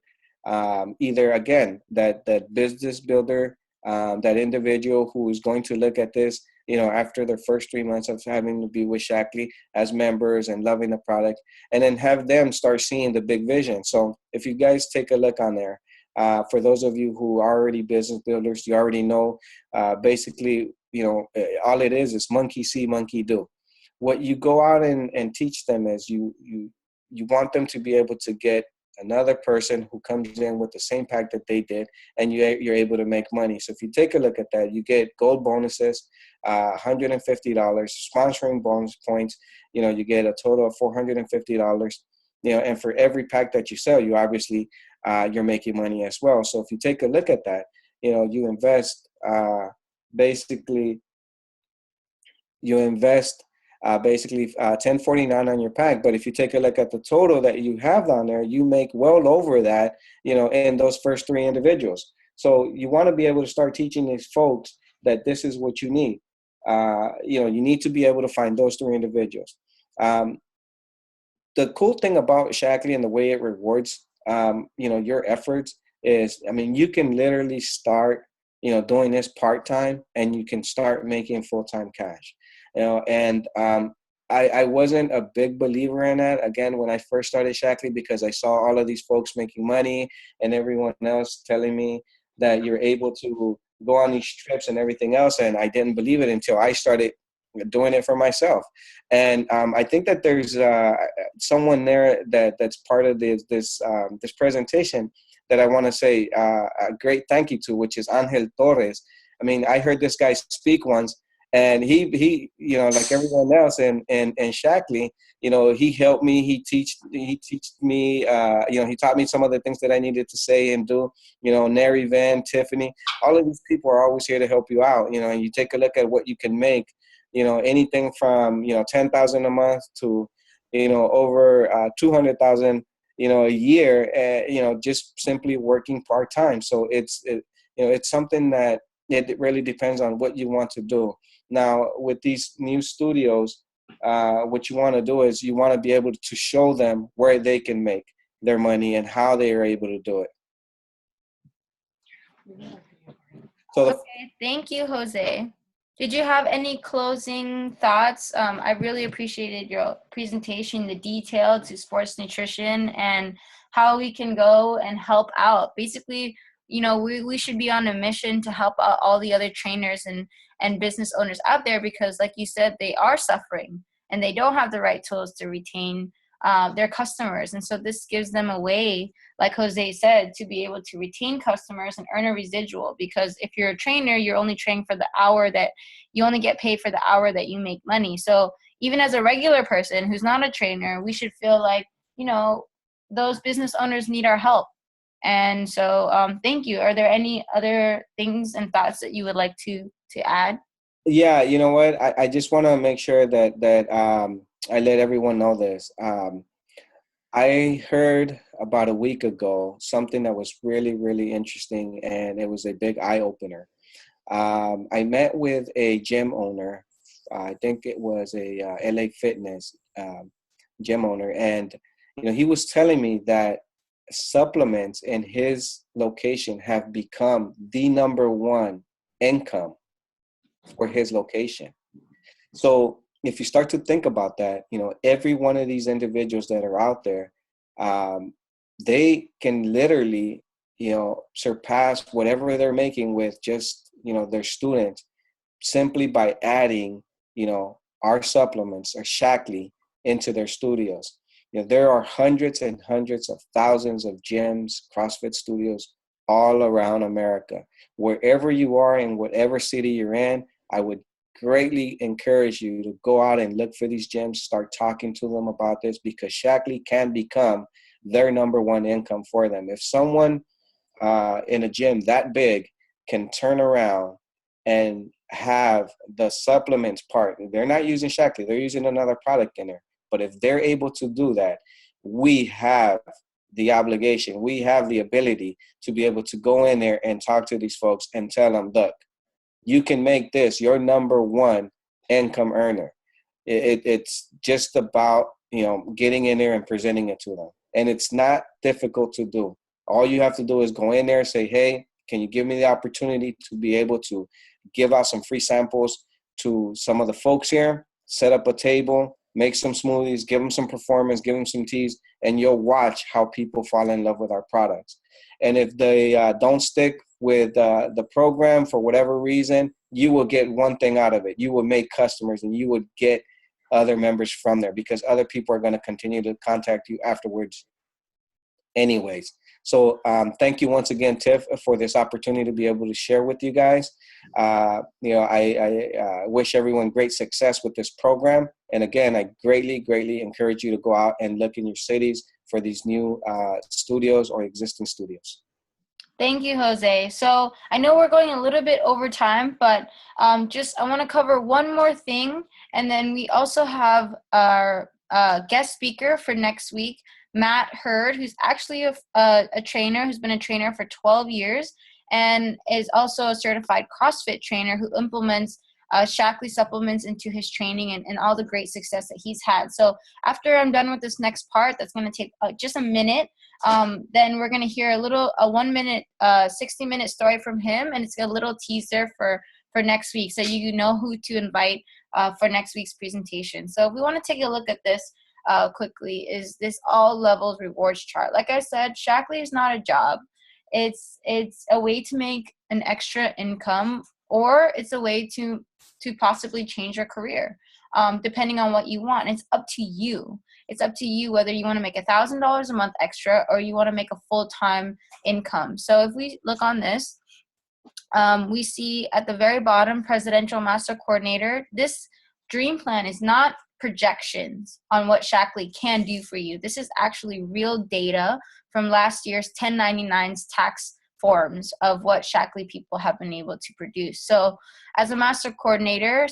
either, again, that business builder, that individual who is going to look at this, after their first 3 months of having to be with Shackley as members and loving the product, and then have them start seeing the big vision. So if you guys take a look on there, for those of you who are already business builders, you already know, basically, all it is monkey see, monkey do. What you go out and teach them is you want them to be able to get another person who comes in with the same pack that they did, and you're able to make money. So if you take a look at that, you get gold bonuses, $150, sponsoring bonus points. You get a total of $450. And for every pack that you sell, you obviously you're making money as well. So if you take a look at that, you invest basically you invest basically 1049 on your pack. But if you take a look at the total that you have down there, you make well over that, in those first three individuals. So you want to be able to start teaching these folks that this is what you need. You need to be able to find those three individuals. The cool thing about Shackley and the way it rewards, your efforts is, you can literally start, doing this part-time, and you can start making full-time cash. And I wasn't a big believer in that, again, when I first started Shackley, because I saw all of these folks making money and everyone else telling me that you're able to go on these trips and everything else. And I didn't believe it until I started doing it for myself. And I think that there's someone there that's part of this presentation that I want to say a great thank you to, which is Angel Torres. I heard this guy speak once, and he like everyone else in Shackley, he helped me. He teach me. He taught me some of the things that I needed to say and do. Neri, Van, Tiffany, all of these people are always here to help you out. And you take a look at what you can make. Anything from 10,000 a month to over 200,000 a year. Just simply working part time. So it's something that it really depends on what you want to do. Now, with these new studios, what you want to do is you want to be able to show them where they can make their money and how they are able to do it. So okay, thank you, Jose. Did you have any closing thoughts? I really appreciated your presentation, the detail to sports nutrition and how we can go and help out. Basically, we should be on a mission to help out all the other trainers and business owners out there, because like you said, they are suffering and they don't have the right tools to retain their customers. And so this gives them a way, like Jose said, to be able to retain customers and earn a residual. Because if you're a trainer, you're only training for the hour that you only get paid for the hour that you make money. So even as a regular person who's not a trainer, we should feel like, those business owners need our help. And so thank you. Are there any other things and thoughts that you would like to add? Yeah, you know what? I just want to make sure that I let everyone know this. I heard about a week ago something that was really, really interesting, and it was a big eye opener. I met with a gym owner. I think it was a LA Fitness gym owner, and he was telling me that supplements in his location have become the number one income for his location. So if you start to think about that, every one of these individuals that are out there, they can literally, surpass whatever they're making with just, their students, simply by adding, our supplements or Shackley into their studios. There are hundreds and hundreds of thousands of gyms, CrossFit studios all around America. Wherever you are, in whatever city you're in, I would greatly encourage you to go out and look for these gyms, start talking to them about this, because Shackley can become their number one income for them. If someone in a gym that big can turn around and have the supplements part, they're not using Shackley, they're using another product in there. But if they're able to do that, we have the obligation, we have the ability to be able to go in there and talk to these folks and tell them, look, you can make this your number one income earner. It's just about, getting in there and presenting it to them. And it's not difficult to do. All you have to do is go in there and say, hey, can you give me the opportunity to be able to give out some free samples to some of the folks here, set up a table, make some smoothies, give them some performance, give them some teas, and you'll watch how people fall in love with our products. And if they don't stick with the program for whatever reason, you will get one thing out of it. You will make customers, and you would get other members from there, because other people are going to continue to contact you afterwards. anyways. So thank you once again, Tiff, for this opportunity to be able to share with you guys. I wish everyone great success with this program. And again, I greatly, greatly encourage you to go out and look in your cities for these new studios or existing studios. Thank you, Jose. So I know we're going a little bit over time, but I want to cover one more thing. And then we also have our guest speaker for next week, Matt Hurd, who's actually a trainer who's been a trainer for 12 years and is also a certified CrossFit trainer who implements Shaklee supplements into his training and all the great success that he's had. So after I'm done with this next part, that's going to take just a minute. Then we're going to hear a 1 minute, 60-minute story from him, and it's a little teaser for next week, so you know who to invite for next week's presentation. So if we want to take a look at this quickly, is this all levels rewards chart. Like I said, Shaklee is not a job. It's a way to make an extra income, or it's a way to possibly change your career, depending on what you want. It's up to you. It's up to you whether you want to make $1,000 a month extra or you want to make a full-time income. So if we look on this, we see at the very bottom, Presidential Master Coordinator. This dream plan is not projections on what Shaklee can do for you. This is actually real data from last year's 1099's tax forms of what Shaklee people have been able to produce. So as a master coordinator,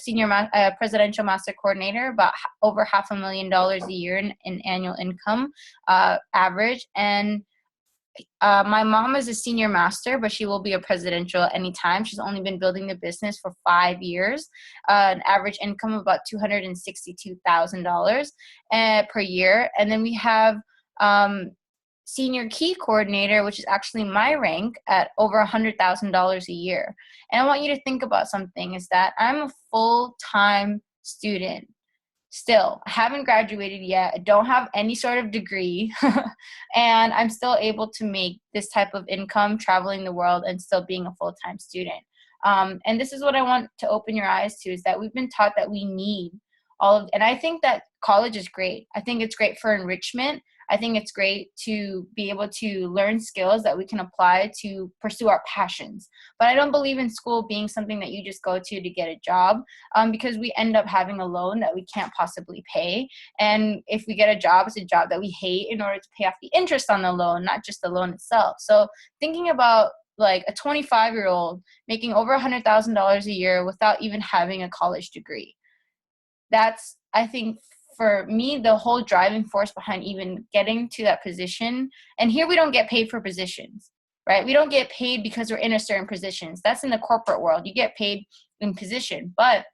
presidential master coordinator, about over $500,000 a year in annual income average. And my mom is a senior master, but she will be a presidential anytime. She's only been building the business for 5 years, an average income of about $262,000 per year. And then we have senior key coordinator, which is actually my rank, at over $100,000 a year. And I want you to think about something, is that I'm a full-time student. Still, I haven't graduated yet. I don't have any sort of degree, and I'm still able to make this type of income traveling the world and still being a full-time student. And this is what I want to open your eyes to, is that we've been taught that we need and I think that college is great. I think it's great for enrichment. I think it's great to be able to learn skills that we can apply to pursue our passions. But I don't believe in school being something that you just go to get a job, because we end up having a loan that we can't possibly pay. And if we get a job, it's a job that we hate in order to pay off the interest on the loan, not just the loan itself. So thinking about like a 25-year-old making over $100,000 a year without even having a college degree. That's, I think, for me, the whole driving force behind even getting to that position. And here we don't get paid for positions, right? We don't get paid because we're in a certain positions. That's in the corporate world. You get paid in position, but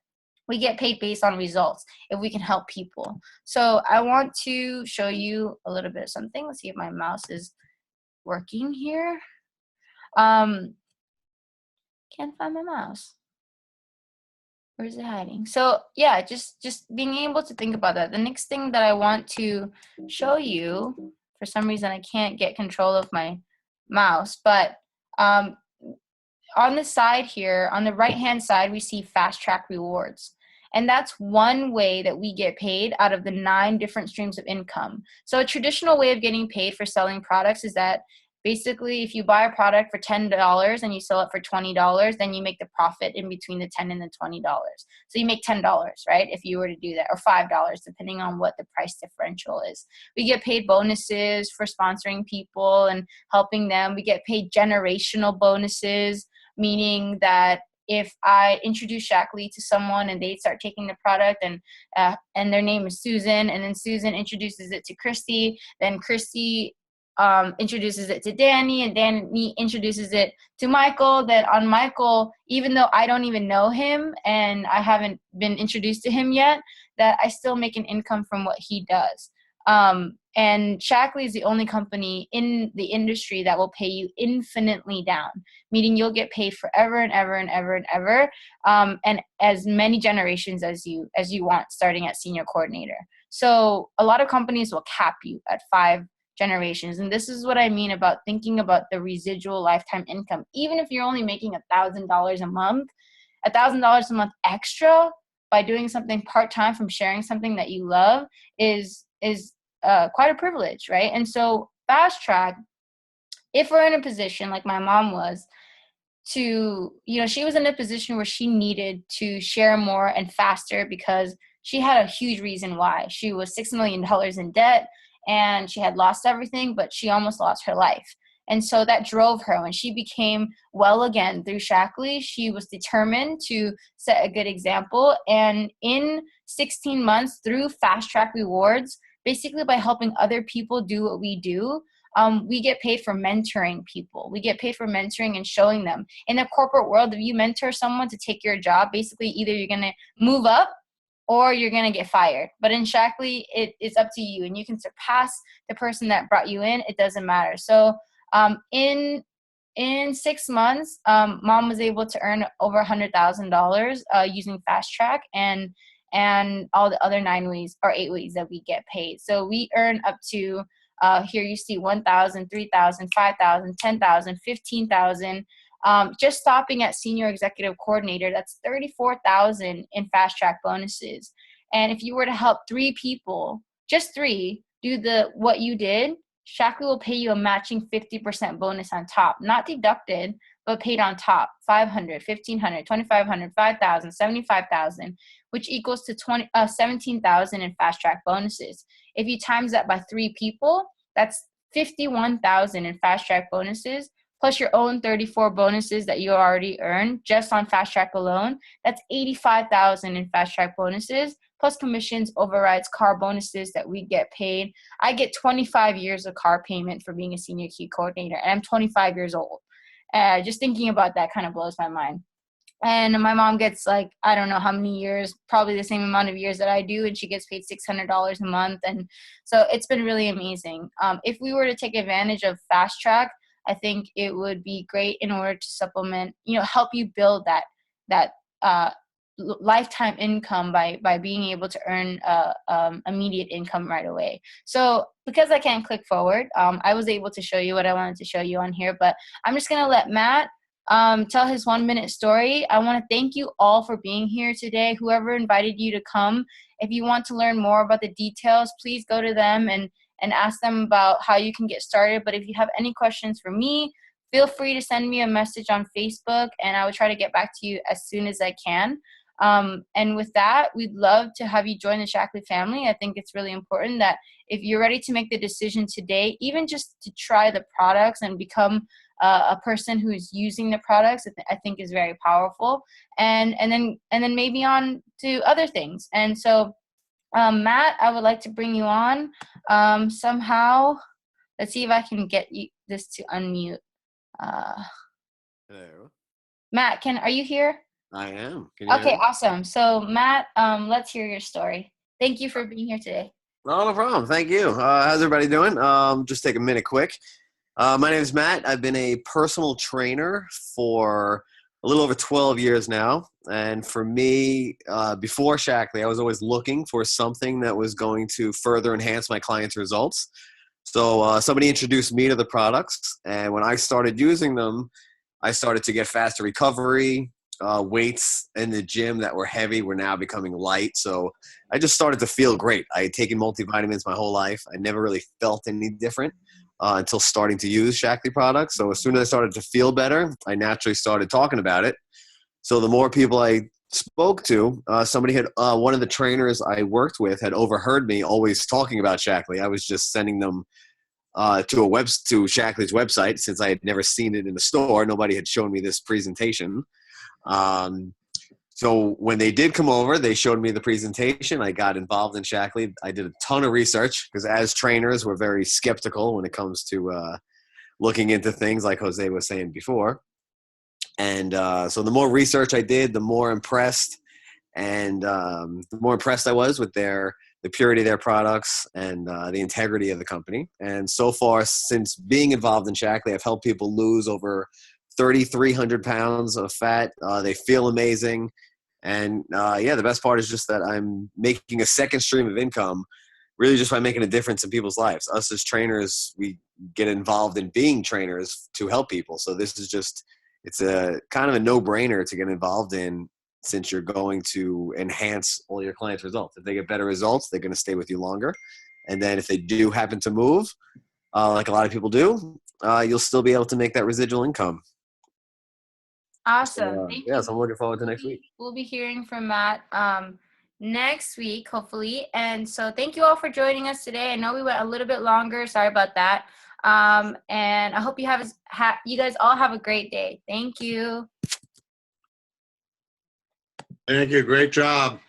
we get paid based on results if we can help people. So I want to show you a little bit of something. Let's see if my mouse is working here. Can't find my mouse. Where is it hiding? So yeah, just being able to think about that. The next thing that I want to show you, for some reason I can't get control of my mouse, but on the side here, on the right-hand side, we see fast track rewards. And that's one way that we get paid out of the 9 different streams of income. So a traditional way of getting paid for selling products is that basically, if you buy a product for $10 and you sell it for $20, then you make the profit in between the $10 and the $20. So you make $10, right? If you were to do that, or $5, depending on what the price differential is. We get paid bonuses for sponsoring people and helping them. We get paid generational bonuses, meaning that if I introduce Shaklee to someone and they start taking the product and their name is Susan, and then Susan introduces it to Christy, then Christy introduces it to Danny, and Danny introduces it to Michael. Then on Michael, even though I don't even know him and I haven't been introduced to him yet, that I still make an income from what he does. And Shaklee is the only company in the industry that will pay you infinitely down, meaning you'll get paid forever and ever and ever and ever, and as many generations as you want, starting at senior coordinator. So a lot of companies will cap you at 5 generations. And this is what I mean about thinking about the residual lifetime income. Even if you're only making $1,000 a month, $1,000 a month extra by doing something part-time from sharing something that you love is quite a privilege, right? And so fast track, if we're in a position like my mom was, to, she was in a position where she needed to share more and faster because she had a huge reason why. She was $6 million in debt and she had lost everything, but she almost lost her life. And so that drove her. When she became well again through Shackley, she was determined to set a good example. And in 16 months through Fast Track Rewards, basically by helping other people do what we do, we get paid for mentoring people. We get paid for mentoring and showing them. In the corporate world, if you mentor someone to take your job, basically either you're going to move up or you're going to get fired. But in Shackley, it's up to you, and you can surpass the person that brought you in. It doesn't matter. So in 6 months, mom was able to earn over $100,000 using Fast Track and all the other 9 weeks or 8 weeks that we get paid. So we earn up to here you see 1,000, 3,000, 5,000, 10,000, 15,000. Just stopping at senior executive coordinator, that's 34,000 in Fast Track bonuses. And if you were to help 3 people, just 3, do what you did, Shackley will pay you a matching 50% bonus on top, not deducted, but paid on top. 500, 1,500, 2,500, 5,000, 75,000, which equals to 17,000 in Fast Track bonuses. If you times that by 3 people, that's 51,000 in Fast Track bonuses, plus your own 34 bonuses that you already earned just on Fast Track alone. That's 85,000 in Fast Track bonuses, plus commissions, overrides, car bonuses that we get paid. I get 25 years of car payment for being a senior key coordinator, and I'm 25 years old. Just thinking about that kind of blows my mind. And my mom gets I don't know how many years, probably the same amount of years that I do, and she gets paid $600 a month. And so it's been really amazing. If we were to take advantage of Fast Track, I think it would be great in order to supplement, help you build that lifetime income by being able to earn immediate income right away. So because I can't click forward, I was able to show you what I wanted to show you on here, but I'm just going to let Matt tell his 1-minute story. I want to thank you all for being here today. Whoever invited you to come, if you want to learn more about the details, please go to them and ask them about how you can get started. But if you have any questions for me, feel free to send me a message on Facebook, and I will try to get back to you as soon as I can. And with that, we'd love to have you join the Shackley family. I think it's really important that if you're ready to make the decision today, even just to try the products and become a person who's using the products, I think is very powerful. And then maybe on to other things. And so, Matt, I would like to bring you on somehow. Let's see if I can get this to unmute. Hello. Matt, are you here? I am. Can you Okay, hear me? awesome. So Matt, let's hear your story. Thank you for being here today. No problem. Thank you. How's everybody doing? Just take a minute quick. My name is Matt. I've been a personal trainer for a little over 12 years now. And for me, before Shackley, I was always looking for something that was going to further enhance my clients' results. So somebody introduced me to the products. And when I started using them, I started to get faster recovery. Weights in the gym that were heavy were now becoming light. So I just started to feel great. I had taken multivitamins my whole life. I never really felt any different until starting to use Shackley products. So as soon as I started to feel better, I naturally started talking about it. So the more people I spoke to, somebody had one of the trainers I worked with had overheard me always talking about Shackley. I was just sending them to Shackley's website since I had never seen it in the store. Nobody had shown me this presentation. So when they did come over, they showed me the presentation. I got involved in Shackley. I did a ton of research because as trainers, we're very skeptical when it comes to looking into things like Jose was saying before. And so the more research I did, the more impressed I was with the purity of their products and the integrity of the company. And so far, since being involved in Shackley, I've helped people lose over 3,300 pounds of fat. They feel amazing. And the best part is just that I'm making a second stream of income really just by making a difference in people's lives. Us as trainers, we get involved in being trainers to help people. So this is it's a kind of a no-brainer to get involved in since you're going to enhance all your clients' results. If they get better results, they're going to stay with you longer. And then if they do happen to move, like a lot of people do, you'll still be able to make that residual income. Awesome. So, Thank yeah, you. so I'm looking forward to next week. We'll be hearing from Matt next week, hopefully. And so thank you all for joining us today. I know we went a little bit longer. Sorry about that. And I hope you you guys all have a great day. Thank you. Thank you. Great job.